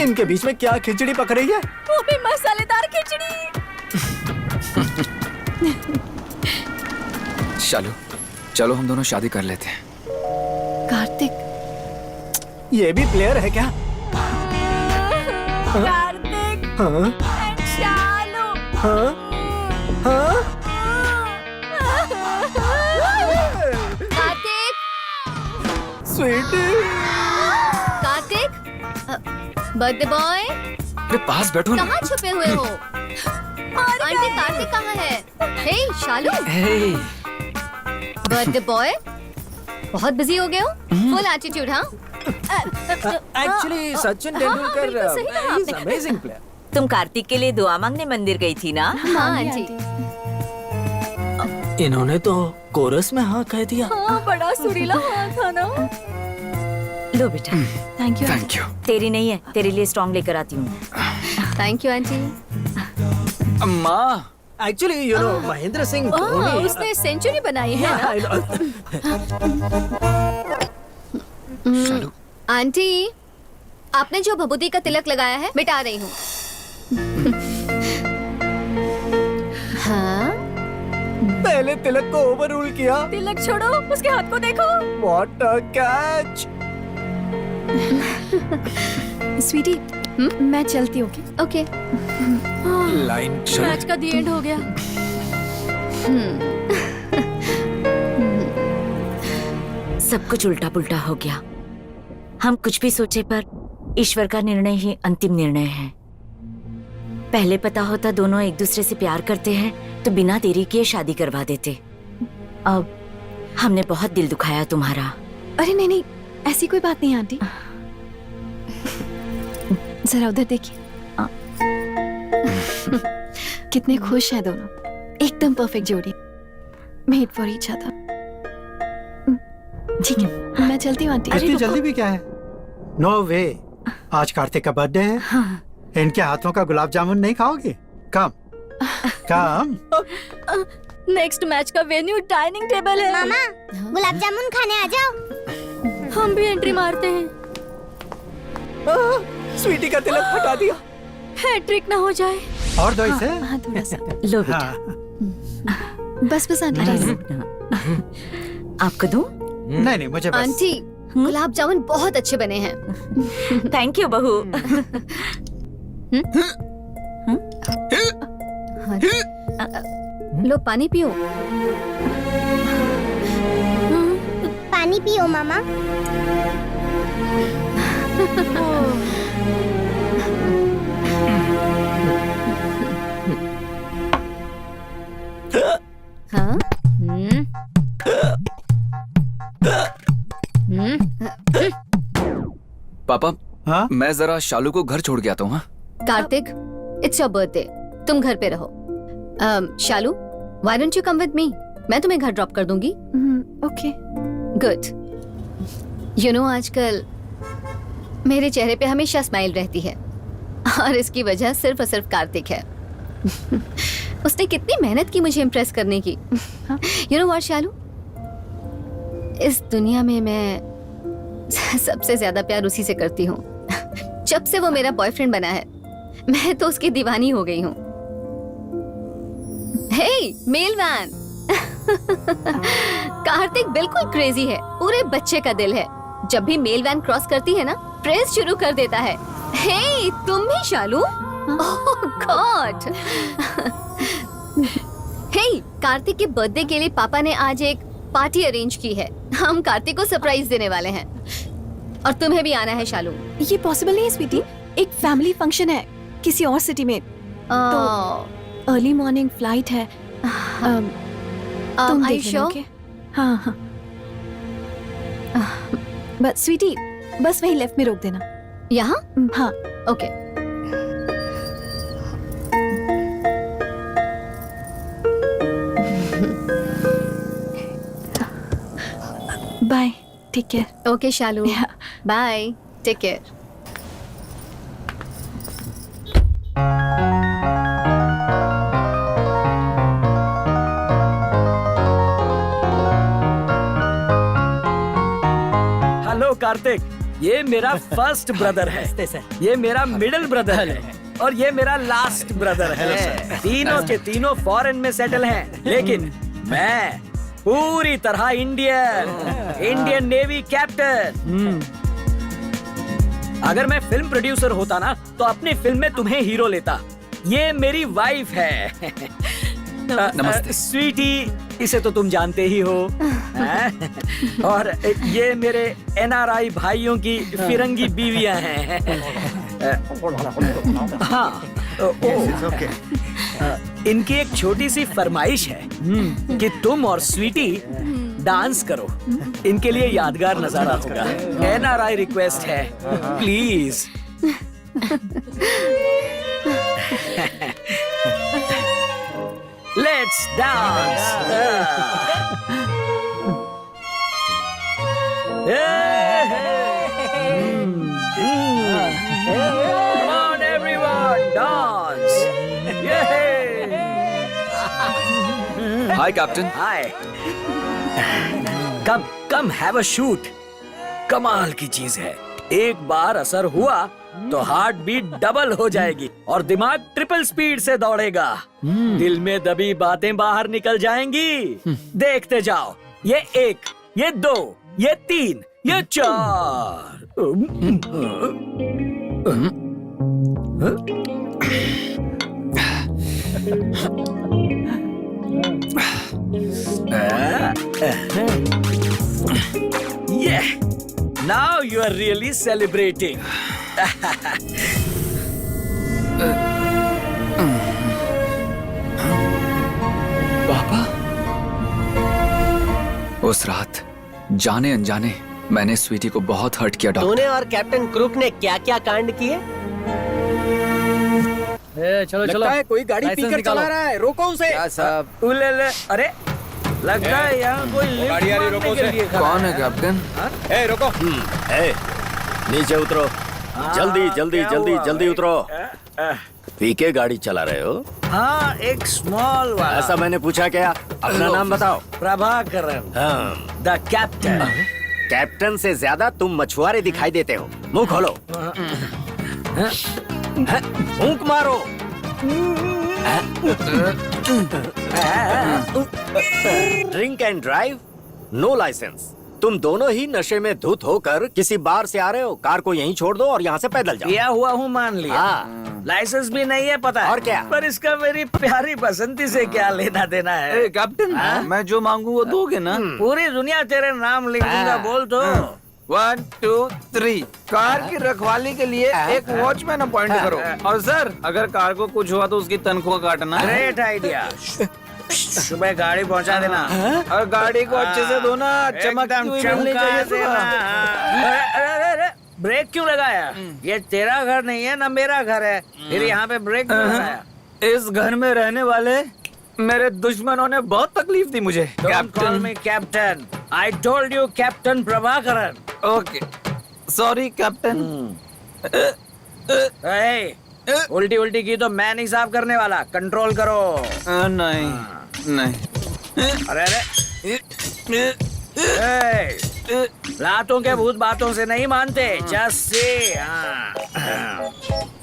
इनके बीच में क्या खिचड़ी पक रही है? वो भी मसालेदार खिचड़ी। शालू, चलो हम दोनों शादी कर लेते हैं। कार्तिक, ये भी प्लेयर है क्या? कार्तिक, हाँ? शालू। हाँ? हाँ? कार्तिक, स्वीटी। कार्तिक, बर्थडे बॉय, अरे पास बैठो ना। कहाँ छुपे हुए हो? आंटी कार्तिक कहाँ है? Hey Shalu, hey, birthday boy, बहुत बिजी हो गए हो? Full attitude. हाँ, actually Sachin Tendulkar is amazing player. तुम कार्तिक के लिए दुआ मांगने मंदिर गई थी ना? हाँ आंटी। इन्होंने तो कोरस में हाँ कह दिया। हाँ, बड़ा सुरीला हाँ था ना। लो बेटा। Thank you. Thank you. तेरी नहीं है, तेरे लिए स्ट्रॉन्ग लेकर आती हूँ। Thank you aunty. माँ actually you know Mahendra Singh Dhoni उसने सेंचुरी बनाई है ना। शालू आंटी, आपने जो भभूति का तिलक लगाया है मिटा रही हूँ। हाँ, पहले तिलक को ओवर रूल किया। तिलक छोड़ो, उसके हाथ को देखो। What a catch. स्वीटी, मैं चलती हूँ। ओके। लाइन मैच का दी एंड हो गया। सब कुछ उल्टा पुल्टा हो गया। हम कुछ भी सोचे पर ईश्वर का निर्णय ही अंतिम निर्णय है। पहले पता होता दोनों एक दूसरे से प्यार करते हैं तो बिना देरी किए शादी करवा देते। अब हमने बहुत दिल दुखाया तुम्हारा। अरे नहीं नहीं, ऐसी कोई बात नहीं आंटी। जरा उधर देखिए। कितने खुश हैं दोनों, एकदम परफेक्ट जोड़ी, मेड फॉर ईच अदर। ठीक है, मैं चलती हूँ आंटी। इतनी जल्दी भी क्या है? नो वे, आज कार्तिक का बर्थडे है। इनके हाथों का गुलाब जामुन नहीं खाओगे? कम कम। नेक्स्ट मैच का वेन्यू डाइनिंग टेबल है। मामा, गुलाब जामुन खाने आ जाओ। हम भी एंट्री मारते हैं। स्वीटी का तिलक हटा दिया। हैट्रिक ना हो जाए। और दो इसे। हाँ थोड़ा सा। लो बेटा। हाँ। बस बस आंटी बस। आपको दूं? नहीं नहीं, मुझे बस। आंटी, गुलाब जामुन बहुत अच्छे बने हैं। थैंक यू बहू। लो पानी पियो। पानी पियो मामा। हाँ? पापा, हाँ? मैं जरा शालू को घर छोड़ के आता हूँ। हाँ? कार्तिक, इट्स योर बर्थडे, तुम घर पे रहो। Shalu, why don't you come with me? मैं तुम्हें घर ड्रॉप कर दूंगी। ओके। गुड। यू नो, आजकल मेरे चेहरे पे हमेशा स्माइल रहती है और इसकी वजह सिर्फ और सिर्फ कार्तिक है। उसने कितनी मेहनत की मुझे इम्प्रेस करने की। यू नो व्हाट शालू, इस दुनिया में मैं सबसे ज्यादा प्यार उसी से करती हूँ। जब से वो मेरा बॉयफ्रेंड बना है मैं तो उसकी दीवानी हो गई हूँ। हे मेल वैन। कार्तिक बिल्कुल क्रेजी है, पूरे बच्चे का दिल है। जब भी मेल वैन क्रॉस करती है ना, प्रेस शुरू कर देता है। हे तुम भी शालू? ओह गॉड। हे, कार्तिक के बर्थडे के लिए पापा ने आज एक पार्टी अरेंज की है। हम कार्तिक को सरप्राइज देने वाले हैं और तुम्हें भी आना है शालू। ये पॉसिबल नहीं है स्वीटी, एक फैमिली फंक्शन है किसी और सिटी में, तो अर्ली मॉर्निंग फ्लाइट है। तुम देख लेना, ओके? हाँ हाँ। बस स्वीटी, बस वहीं लेफ्ट में रोक देना। यहाँ? हाँ okay. Bye, take care. Okay Shalu, bye, take care. Hello Kartik, ये मेरा फर्स्ट ब्रदर है, ये मेरा मिडिल ब्रदर है और ये मेरा लास्ट ब्रदर है। तीनों के तीनों फॉरेन में सेटल हैं, लेकिन मैं पूरी तरह इंडियन नेवी कैप्टन। अगर मैं फिल्म प्रोड्यूसर होता ना तो अपनी फिल्म में तुम्हें हीरो लेता। ये मेरी वाइफ है। नमस्ते। स्वीटी, इसे तो तुम जानते ही हो। और ये मेरे NRI भाइयों की फिरंगी बीवियां हैं। हाँ, इनकी एक छोटी सी फरमाइश है कि तुम और स्वीटी डांस करो, इनके लिए यादगार नजारा होगा। NRI रिक्वेस्ट है, please. Let's dance. Come on everyone, dance. Hi captain. Hi. Come have a shoot. कमाल की चीज है, एक बार असर हुआ तो हार्ट बीट डबल हो जाएगी और दिमाग ट्रिपल स्पीड से दौड़ेगा। दिल में दबी बातें बाहर निकल जाएंगी। देखते जाओ, ये 1, ये 2, ये 3, ये 4। Yeah, now you are really celebrating. पापा, उस रात जाने अनजाने मैंने स्वीटी को बहुत हर्ट किया डॉक्टर। तूने और कैप्टन क्रूक ने क्या क्या कांड किए? चलो लगता है कोई गाड़ी पीकर चला रहा है, रोको उसे। क्या साहब? उले, अरे लगता है यहाँ कोई लिफ्ट गाड़ी आ रही, रोको मारने के उसे। लिए खड़ा कौन है कैप्टन? ए रोको। नीचे उतरो, जल्दी जल्दी क्या जल्दी हुआ जल्दी भाई? उतरो। पीके गाड़ी चला रहे हो? हाँ, एक स्मॉल वाला। ऐसा मैंने पूछा क्या? अपना नाम बताओ। प्रभाकरन, हाँ। The captain. कैप्टन से ज्यादा तुम मछुआरे दिखाई देते हो। मुंह खोलो, फूंक मारो। Drink and drive, no licence. तुम दोनों ही नशे में धुत होकर किसी बार से आ रहे हो। कार को यहीं छोड़ दो और यहाँ से पैदल जाओ। किया हुआ हूँ, मान लिया। हाँ। लाइसेंस भी नहीं है, पता है। और क्या? पर इसका मेरी प्यारी बसंती से क्या लेना देना है? कैप्टन, मैं जो मांगू वो दोगे ना? पूरी दुनिया तेरे नाम लिख दूंगा, बोल तो। 1 2 3 कार की रखवाली के लिए एक वॉचमैन अपॉइंट करो। और सर, अगर कार को कुछ हुआ तो उसकी तनख्वाह काटना। Great idea. सुबह गाड़ी पहुंचा देना और गाड़ी को अच्छे से धोना, चमकती हुई मिलनी चाहिए देना। अरे, ब्रेक क्यों लगाया? ये तेरा घर नहीं है ना मेरा घर है, फिर यहाँ पे ब्रेक क्यों लगाया? इस घर में रहने वाले मेरे दुश्मनों ने बहुत तकलीफ दी मुझे। Captain, captain, I told you captain Prabhakaran. Okay, sorry captain. उल्टी उल्टी की तो मैं नहीं साफ करने वाला, कंट्रोल करो। नहीं। अरे रातों के भूत बातों से नहीं मानते, जस्ट से।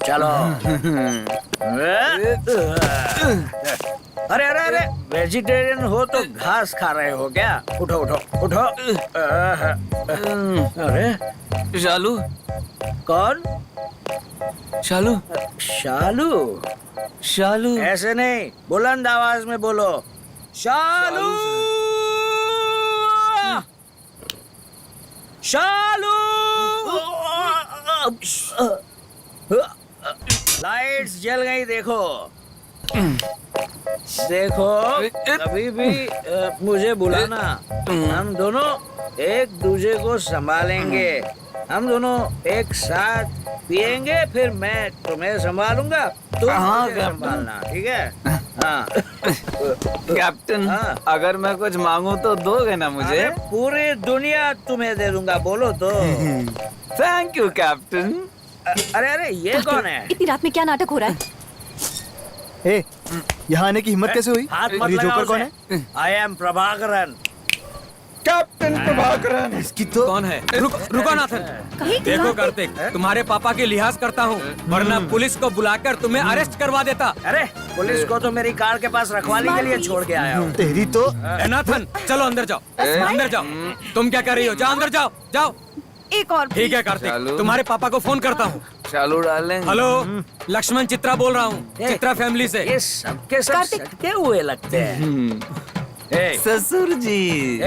चलो। अरे वेजिटेरियन हो तो घास खा रहे हो क्या? उठो उठो उठो। अरे शालू। कौन? शालू। शालू? शालू ऐसे नहीं, बुलंद आवाज में बोलो। शालू, शालू। लाइट्स जल गई, देखो देखो। कभी भी मुझे बुलाना, हम दोनों एक दूसरे को संभालेंगे। हम दोनों एक साथ पिएंगे, फिर मैं तुम्हें संभालूंगा, तुम मुझे संभालना, ठीक है? हाँ। कैप्टन, अगर मैं कुछ मांगू तो दोगे ना मुझे? अरे पूरी दुनिया तुम्हें दे दूंगा, बोलो तो। Thank you captain. अरे ये कौन है? इतनी रात में क्या नाटक हो रहा है? यहाँ आने की हिम्मत कैसे हुई? हाथ मत ये लगाओ जोकर कौन उसे। है? I am Prabhakaran. Captain Prabhakaran. इसकी तो कौन है? रुको नाथन। देखो कार्तिक, तुम्हारे पापा की लिहाज करता हूँ, वरना पुलिस को बुलाकर तुम्हें अरेस्ट करवा देता। अरे पुलिस को तो मेरी कार के पास रखवाली के लिए छोड़ के आया हूँ। तेरी तो। नाथन, चलो अंदर जाओ, अंदर जाओ। तुम क्या कर रही हो? जाओ अंदर जाओ, जाओ। एक और ठीक है कार्तिक, तुम्हारे पापा को फोन करता हूँ। शालू डालेंगे। हेलो, लक्ष्मण चित्रा बोल रहा हूँ, चित्रा फैमिली से। ये सबके सब सटके हुए लगते हैं। ससुर जी।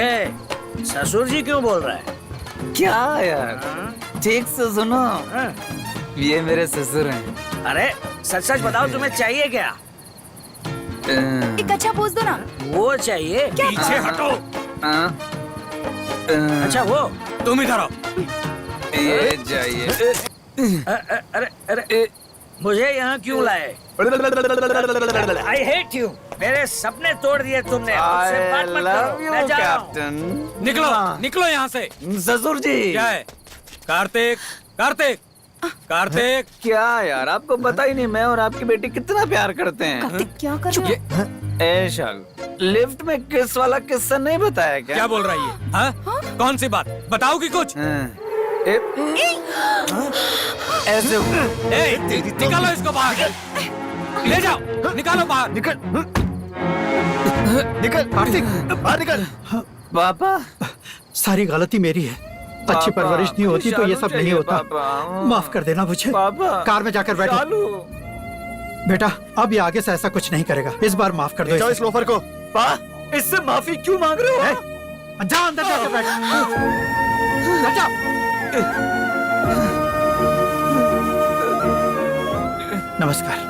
ससुर जी क्यों बोल रहा है? क्या यार, ठीक से सुनो, ये मेरे ससुर हैं। अरे सच सच बताओ, तुम्हें चाहिए क्या? एक अच्छा पोज दो ना। वो चाहिए? पीछे हटो। अच्छा वो तुम इधर आओ। ये जाइए। अरे अरे मुझे यहाँ क्यों लाए? I hate you. मेरे सपने तोड़ दिए तुमने। मुझसे बात मत करो। मैं जा रहा हूँ। निकलो निकलो यहाँ से। ससुर जी क्या है? कार्तिक कार्तिक कार्तिक। क्या यार, आपको पता ही नहीं मैं और आपकी बेटी कितना प्यार करते हैं। कार्तिक क्या कर रहा है? ए शालू, लिफ्ट में किस वाला किस्सा नहीं बताया क्या? क्या बोल रही है? हाँ? कौन सी बात बताओगी कुछ? ऐसे निकालो इसको बाहर। ले जाओ, निकालो बाहर। निकल कार्तिक, बाहर निकल। पापा, सारी गलती मेरी है। अच्छी परवरिश नहीं होती तो ये सब नहीं होता। माफ कर देना मुझे। कार में जाकर बैठो। बेटा अब ये आगे से ऐसा कुछ नहीं करेगा। इस बार माफ कर दो इस लोफर को। इससे माफी क्यों मांग रहे हो? जा अंदर जाकर बैठ। जा। नमस्कार।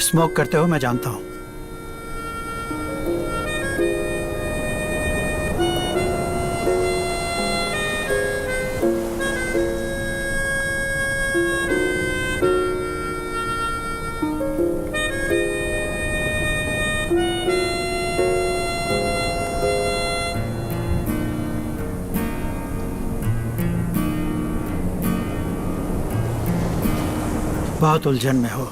स्मोक करते हो मैं जानता हूं। बहुत उलझन में हो।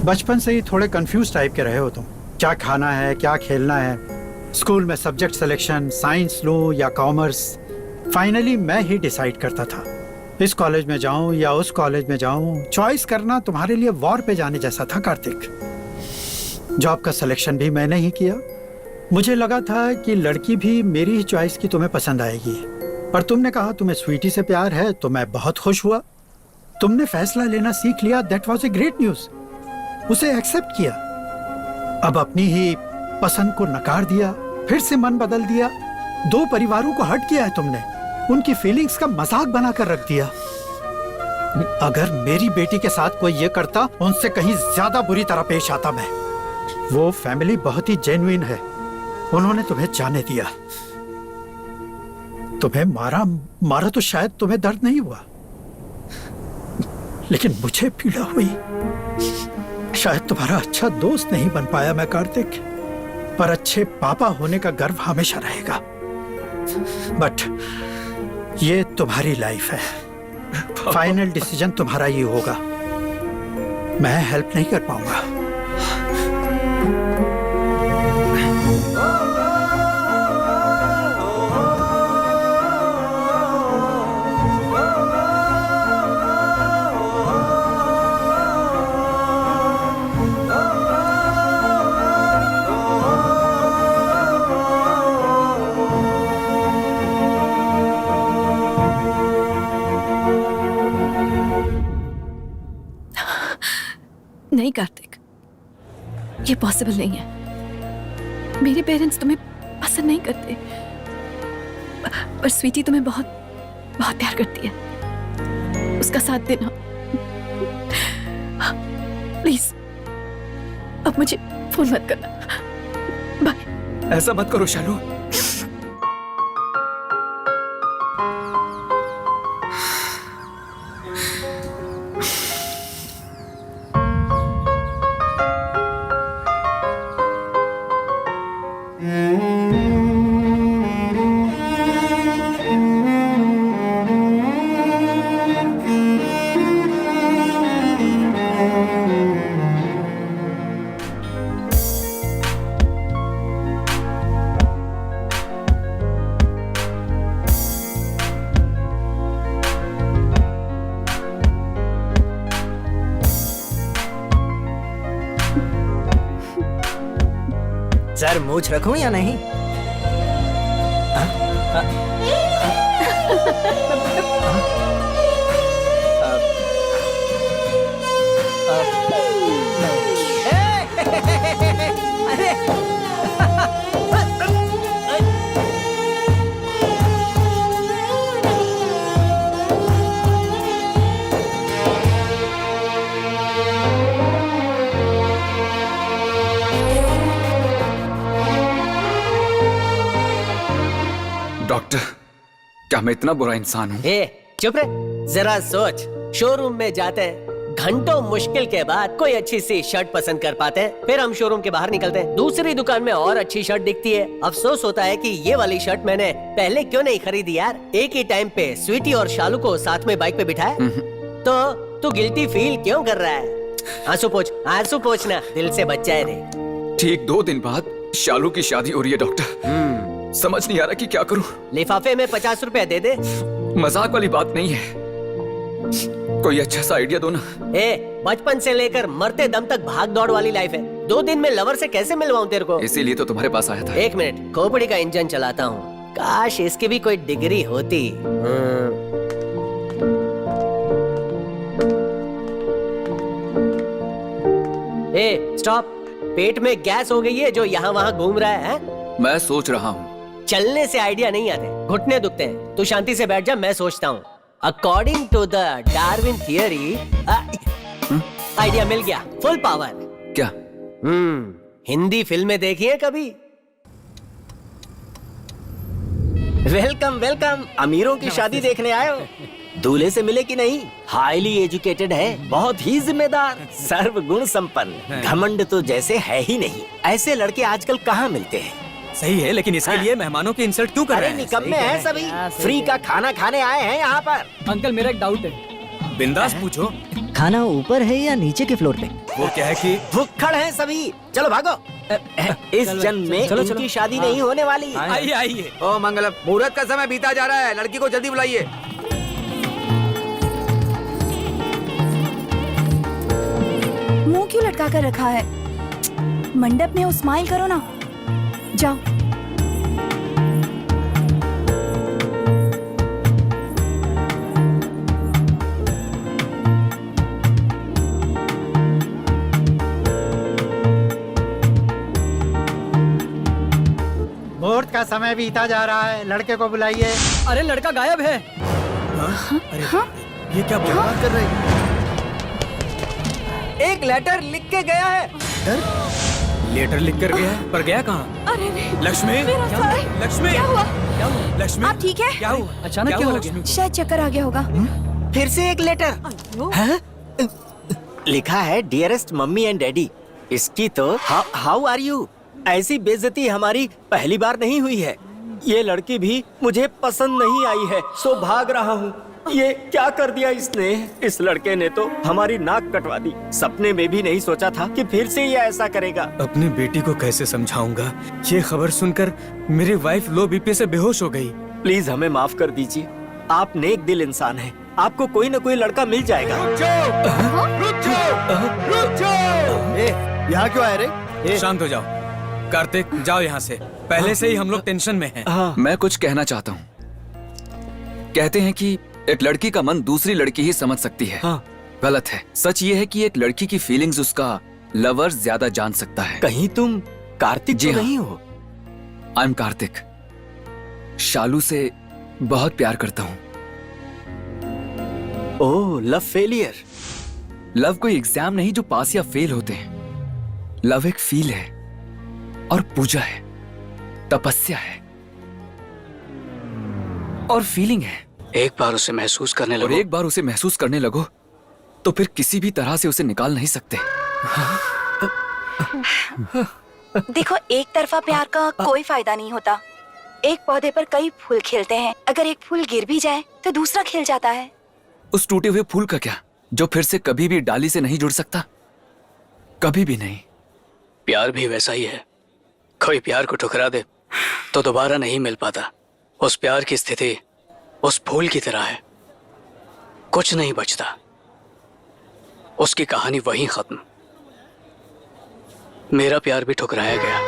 बचपन से ही थोड़े कंफ्यूज टाइप के रहे हो तुम। क्या खाना है, क्या खेलना है, स्कूल में सब्जेक्ट सिलेक्शन, साइंस लूं या कॉमर्स। फाइनली मैं ही डिसाइड करता था इस कॉलेज में जाऊं या उस कॉलेज में जाऊं। चॉइस करना तुम्हारे लिए वॉर पे जाने जैसा था कार्तिक। जॉब का सिलेक्शन भी मैंने ही किया। मुझे लगा था कि लड़की भी मेरी ही चॉइस की तुम्हें पसंद आएगी, पर तुमने कहा तुम्हें स्वीटी से प्यार है तो मैं बहुत खुश हुआ। तुमने फैसला लेना सीख लिया, that was a great news. उसे एक्सेप्ट किया। अब अपनी ही पसंद को नकार दिया, फिर से मन बदल दिया। दो परिवारों को हट किया है तुमने, उनकी फीलिंग्स का मजाक बनाकर रख दिया। अगर मेरी बेटी के साथ कोई ये करता, उनसे कहीं ज्यादा बुरी तरह पेश आता मैं। वो फैमिली बहुत ही जेन्युइन है। उन्होंने तुम्हें जाने दिया। तुम्हें मारा तो शायद तुम्हें दर्द नहीं हुआ, लेकिन मुझे पीड़ा हुई। शायद तुम्हारा अच्छा दोस्त नहीं बन पाया मैं कार्तिक, पर अच्छे पापा होने का गर्व हमेशा रहेगा। बट ये तुम्हारी लाइफ है। फाइनल डिसीजन तुम्हारा ही होगा। मैं हेल्प नहीं कर पाऊंगा। नहीं कार्तिक, ये पॉसिबल नहीं है। मेरे पेरेंट्स तुम्हें पसंद नहीं करते, पर स्वीटी तुम्हें बहुत बहुत प्यार करती है। उसका साथ देना प्लीज। अब मुझे फोन मत करना। बाय। ऐसा मत करो शालू। सर मूछ रखूं या नहीं? डॉक्टर, क्या मैं इतना बुरा इंसान हूँ? चुप रहे, जरा सोच। शोरूम में जाते हैं, घंटों मुश्किल के बाद कोई अच्छी सी शर्ट पसंद कर पाते हैं, फिर हम शोरूम के बाहर निकलते हैं, दूसरी दुकान में और अच्छी शर्ट दिखती है। अफसोस होता है कि ये वाली शर्ट मैंने पहले क्यों नहीं खरीदी यार। एक ही टाइम पे स्वीटी और शालू को साथ में बाइक पे बिठाया। तो तू गिल्टी फील क्यों कर रहा है? आंसू पोंछना, दिल से बच्चा है रे। ठीक 2 दिन बाद शालू की शादी हो रही है डॉक्टर। समझ नहीं आ रहा कि क्या करूं। लिफाफे में 50 रुपए दे दे। मजाक वाली बात नहीं है, कोई अच्छा सा आइडिया दो ना। बचपन से लेकर मरते दम तक भाग दौड़ वाली लाइफ है, 2 दिन में लवर से कैसे मिलवाऊं तेरे को? इसीलिए तो तुम्हारे पास आया था। 1 मिनट, खोपड़ी का इंजन चलाता हूँ, काश इसकी भी कोई डिग्री होती। स्टॉप, पेट में गैस हो गई है जो यहाँ वहाँ घूम रहा है? मैं सोच रहा हूँ। चलने से आइडिया नहीं आते, घुटने दुखते हैं। तू शांति से बैठ जा, मैं सोचता हूँ। According to the Darwin theory, idea मिल गया, फुल पावर। क्या? हिंदी फिल्में देखी है कभी? वेलकम वेलकम, अमीरों की शादी देखने आए हो? दूल्हे से मिले कि नहीं? हाईली एजुकेटेड है, बहुत ही जिम्मेदार, सर्वगुण संपन्न, घमंड तो जैसे है ही नहीं। ऐसे लड़के आजकल कहाँ मिलते हैं? सही है, लेकिन इसके लिए मेहमानों की इंसल्ट क्यों कर रहे हैं? निकम्मे हैं सभी, फ्री का खाना खाने आए हैं यहाँ पर। अंकल मेरा एक डाउट है। बिंदास पूछो। खाना ऊपर है या नीचे के फ्लोर पे? वो क्या है कि भुक्खड़ हैं सभी, चलो भागो। इस जन्म में इनकी शादी नहीं होने वाली। आइए आइए। ओ मंगलम, मुहूर्त का समय बीता जा रहा है, लड़की को जल्दी बुलाइए। मुंह क्यों लटका कर रखा है? मंडप में स्माइल करो ना, जाओ। मुहूर्त का समय बीता जा रहा है, लड़के को बुलाइए। अरे लड़का गायब है। ये क्या बकवास कर रहे हैं? एक लेटर लिख के गया है। लेटर लिख कर गया है, पर गया कहाँ? अरे नहीं, लक्ष्मी, लक्ष्मी, क्या हुआ? लक्ष्मी, आप ठीक है? क्या हुआ? अचानक क्या हो गया? शायद चक्कर आ गया होगा। फिर से एक लेटर। लिखा है डियरेस्ट मम्मी एंड डैडी। इसकी तो हाउ आर यू? ऐसी बेइज्जती हमारी पहली बार नहीं हुई है। ये लड़की भी मुझे पसंद नहीं आई है, सो भाग रहा हूँ। ये क्या कर दिया इसने? इस लड़के ने तो हमारी नाक कटवा दी। सपने में भी नहीं सोचा था कि फिर से ये ऐसा करेगा। अपनी बेटी को कैसे समझाऊंगा? ये खबर सुनकर मेरी वाइफ लो बीपी से बेहोश हो गई। प्लीज हमें माफ कर दीजिए, आप नेक दिल इंसान हैं। आपको कोई न कोई लड़का मिल जाएगा। यहाँ क्यों आए रे? शांत हो जाओ। कार्तिक, जाओ यहाँ से, पहले से ही हम लोग टेंशन में हैं। मैं कुछ कहना चाहता हूँ। कहते हैं कि एक लड़की का मन दूसरी लड़की ही समझ सकती है। गलत है। सच ये है कि एक लड़की की फीलिंग्स उसका लवर ज्यादा जान सकता है। कहीं तुम कार्तिक जी नहीं हो? I am Kartik. शालू से बहुत प्यार करता हूँ। ओह, लव फेलियर। लव कोई एग्जाम नहीं जो पास या फेल होते हैं। लव एक फील है और पूजा है, तपस्या है और फीलिंग है। एक बार उसे महसूस करने लगो, और एक बार उसे महसूस करने लगो तो फिर किसी भी तरह से उसे निकाल नहीं सकते। देखो, एक तरफा प्यार का कोई फायदा नहीं होता। एक पौधे पर कई फूल खिलते हैं, अगर एक फूल गिर भी जाए तो दूसरा खिल जाता है। उस टूटे हुए फूल का क्या, जो फिर से कभी भी डाली से नहीं जुड़ सकता? कभी भी नहीं। प्यार भी वैसा ही है। कोई प्यार को ठुकरा दे तो दोबारा नहीं मिल पाता। उस प्यार की स्थिति उस फूल की तरह है, कुछ नहीं बचता। उसकी कहानी वहीं खत्म। मेरा प्यार भी ठुकराया गया,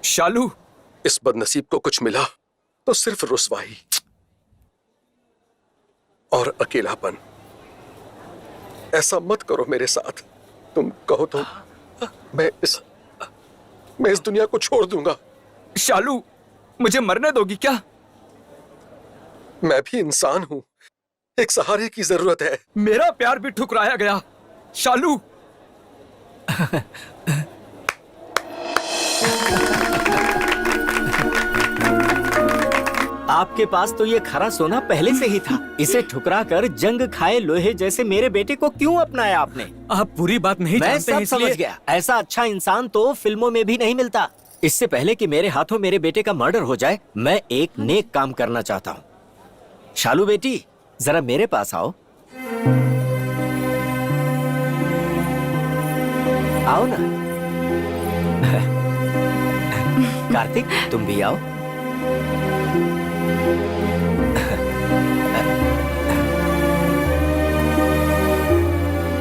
शालू, इस बदनसीब को कुछ मिला तो सिर्फ रुसवाई और अकेलापन। ऐसा मत करो मेरे साथ। तुम कहो तो मैं इस दुनिया को छोड़ दूंगा। शालू, मुझे मरने दोगी क्या? मैं भी इंसान हूं, एक सहारे की जरूरत है। मेरा प्यार भी ठुकराया गया। शालू, आपके पास तो ये खरा सोना पहले से ही था। इसे ठुकरा कर जंग खाए लोहे जैसे मेरे बेटे को क्यों अपनाया आपने? आप पूरी बात नहीं मैं जानते हैं, सब समझ इसलिए गया। ऐसा अच्छा इंसान तो फिल्मों में भी नहीं मिलता। इससे पहले कि मेरे हाथों मेरे बेटे का मर्डर हो जाए, मैं एक नेक काम करना चाहता हूँ। शालू बेटी, जरा मेरे पास आओ। आओ ना। कार्तिक, तुम भी आओ।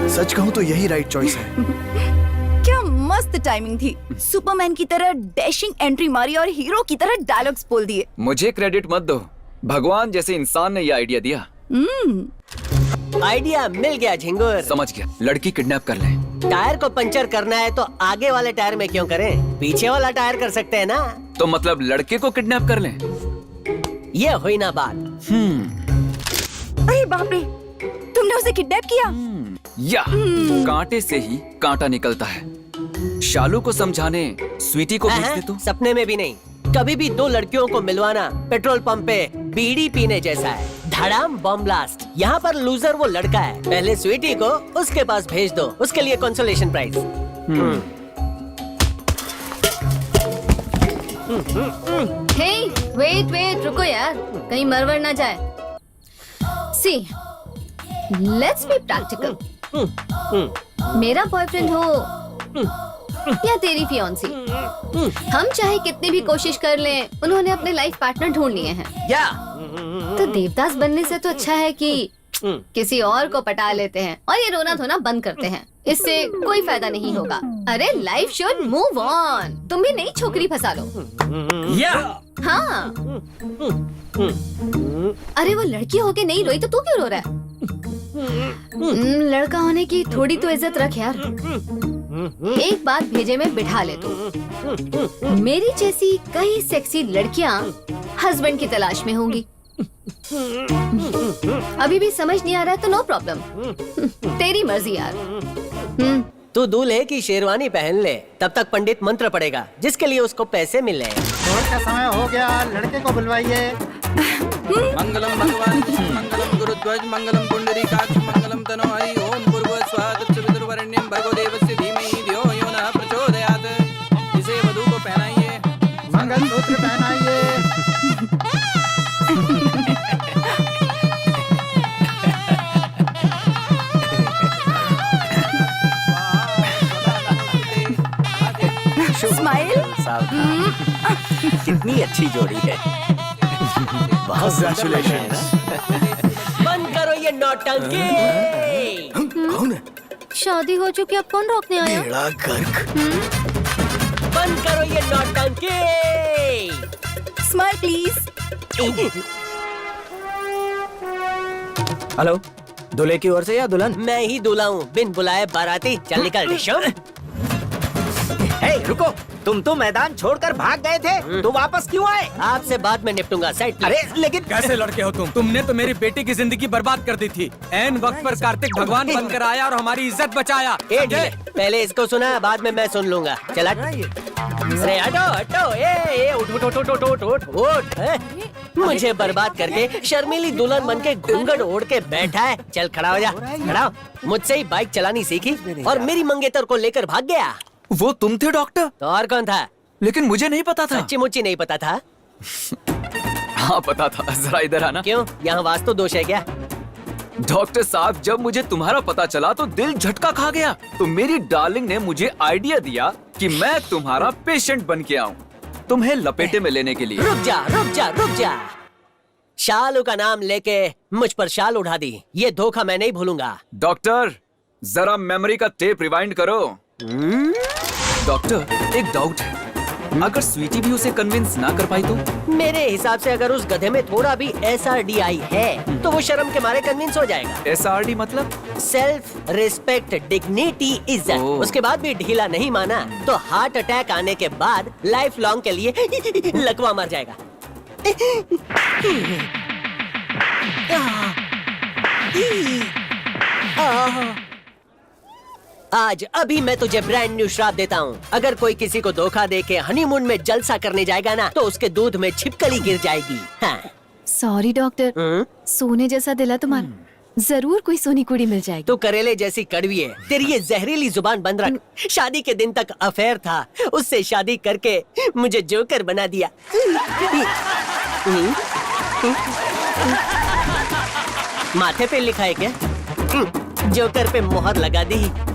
सच कहूं तो यही राइट चॉइस है। क्या मस्त टाइमिंग थी। सुपरमैन की तरह डैशिंग एंट्री मारी और हीरो की तरह डायलॉग्स बोल दिए। मुझे क्रेडिट मत दो, भगवान जैसे इंसान ने ये आइडिया दिया। आइडिया मिल गया झिंगुर। समझ गया, लड़की किडनैप कर ले। टायर को पंचर करना है तो आगे वाले टायर में क्यों करें, पीछे वाला टायर कर सकते हैं ना। तो मतलब लड़के को किडनैप कर लें? ये हुई ना बात। अरे बाप रे, तुमने उसे किडनैप किया? या कांटे से ही कांटा निकलता है। शालू को समझाने स्वीटी को भेज दे तो। सपने में भी नहीं। कभी भी दो लड़कियों को मिलवाना पेट्रोल पंप पे बीड़ी पीने जैसा है। धड़ाम बम ब्लास्ट। यहाँ पर लूजर वो लड़का है। पहले स्वीटी को उसके पास भेज दो, उसके लिए कंसोलेशन प्राइज। हे, वेट, रुको यार, कहीं मरवर ना जाए। सी, लेट्स बी प्रैक्टिकल। मेरा बॉयफ्रेंड हो या तेरी फियांसी, हम चाहे कितनी भी कोशिश कर लें, उन्होंने अपने लाइफ पार्टनर ढूंढ लिए हैं। या तो देवदास बनने से तो अच्छा है कि किसी और को पटा लेते हैं और ये रोना धोना बंद करते हैं। इससे कोई फायदा नहीं होगा। अरे लाइफ शुड मूव ऑन। तुम भी नई छोकरी फंसा लो। या हाँ। अरे वो लड़की होके नहीं रोई तो तू क्यों रो रहा है? लड़का होने की थोड़ी तो इज्जत रख यार। एक बात भेजे में बिठा ले तू। मेरी जैसी कई सेक्सी लड़कियां हस्बैंड की तलाश में होंगी। अभी भी समझ नहीं आ रहा है तो नो प्रॉब्लम, तेरी मर्जी यार। तू दूल्हे की शेरवानी पहन ले, तब तक पंडित मंत्र पड़ेगा जिसके लिए उसको पैसे मिले। भोर का समय हो गया, लड़के को बुलवाइए। मंगलम भगवान मंगलम गुरुध्वज मंगलम पुंडरीकाक्ष मंगलम तनोहरि ओम भूर्भुवः स्वः तत्सवितुर्वरेण्यं भर्गो देवस्य धीमहि धियो यो नः प्रचोदयात्। इसे वधू को पहनाइए। मंगलसूत्र पहनाइए। स्माइल। कितनी अच्छी जोड़ी है। बहुत Congratulations। बंद करो ये नौटंकी। कौन है? शादी हो चुकी, अब कौन रोकने आया? बेड़ा गर्क। बंद करो ये नौटंकी। Smile please. हेलो, दूल्हे की ओर से या दुल्हन? मैं ही दूल्हा हूँ, बिन बुलाए बाराती। चल निकल डिशो। हे, रुको, तुम तो मैदान छोड़कर भाग गए थे, तो वापस क्यों आए? आपसे बाद में निपटूंगा। साइड। अरे लेकिन कैसे लड़के हो तुम? तुमने तो मेरी बेटी की जिंदगी बर्बाद कर दी थी। ऐन वक्त पर कार्तिक भगवान बनकर आया और हमारी इज्जत बचाया। पहले इसको सुना, बाद में मैं सुन लूंगा। चल अरे हटो हटो। उठ। मुझे बर्बाद करके शर्मीली दुल्हन बन के घूंघट ओढ़ के बैठा है। चल खड़ा हो जा। खड़ा हो। मुझसे ही बाइक चलानी सीखी और मेरी मंगेतर को लेकर भाग गया। वो तुम थे डॉक्टर? तो और कौन था? लेकिन मुझे नहीं पता था। सच्ची मुच्ची नहीं पता था? हाँ पता था। जरा इधर आना। क्यों, यहाँ वास्तु दोष है क्या? डॉक्टर साहब, जब मुझे तुम्हारा पता चला तो दिल झटका खा गया। तो मेरी डार्लिंग ने मुझे आइडिया दिया कि मैं तुम्हारा पेशेंट बन के आऊं, तुम्हें लपेटे में लेने के लिए। रुक जा। शालू का नाम लेके मुझ पर शाल उड़ा दी। ये धोखा मैं नहीं भूलूंगा। डॉक्टर, जरा मेमोरी का टेप रिवाइंड करो। डॉक्टर, एक डाउट है, अगर स्वीटी भी उसे कन्विंस ना कर पाई तो? मेरे हिसाब से अगर उस गधे में थोड़ा भी SRDI है तो वो शर्म के मारे कन्विंस हो जाएगा। SRD मतलब? सेल्फ रिस्पेक्ट, डिग्निटी, इज्जत। उसके बाद भी ढीला नहीं माना तो हार्ट अटैक आने के बाद लाइफ लॉन्ग के लिए लकवा मर जाएगा। आज अभी मैं तुझे ब्रांड न्यू श्राप देता हूँ, अगर कोई किसी को धोखा दे के हनीमून में जलसा करने जाएगा ना तो उसके दूध में छिपकली गिर जाएगी। हाँ। सॉरी डॉक्टर, सोने जैसा दिला तुम्हारा, जरूर कोई सोनी कुड़ी मिल जाएगी। तू करेले जैसी कड़वी है, तेरी ये जहरीली जुबान बंद रख। शादी के दिन तक अफेयर था, उससे शादी करके मुझे जोकर बना दिया। माथे पे लिखा है क्या? जोकर पे मोहर लगा दी।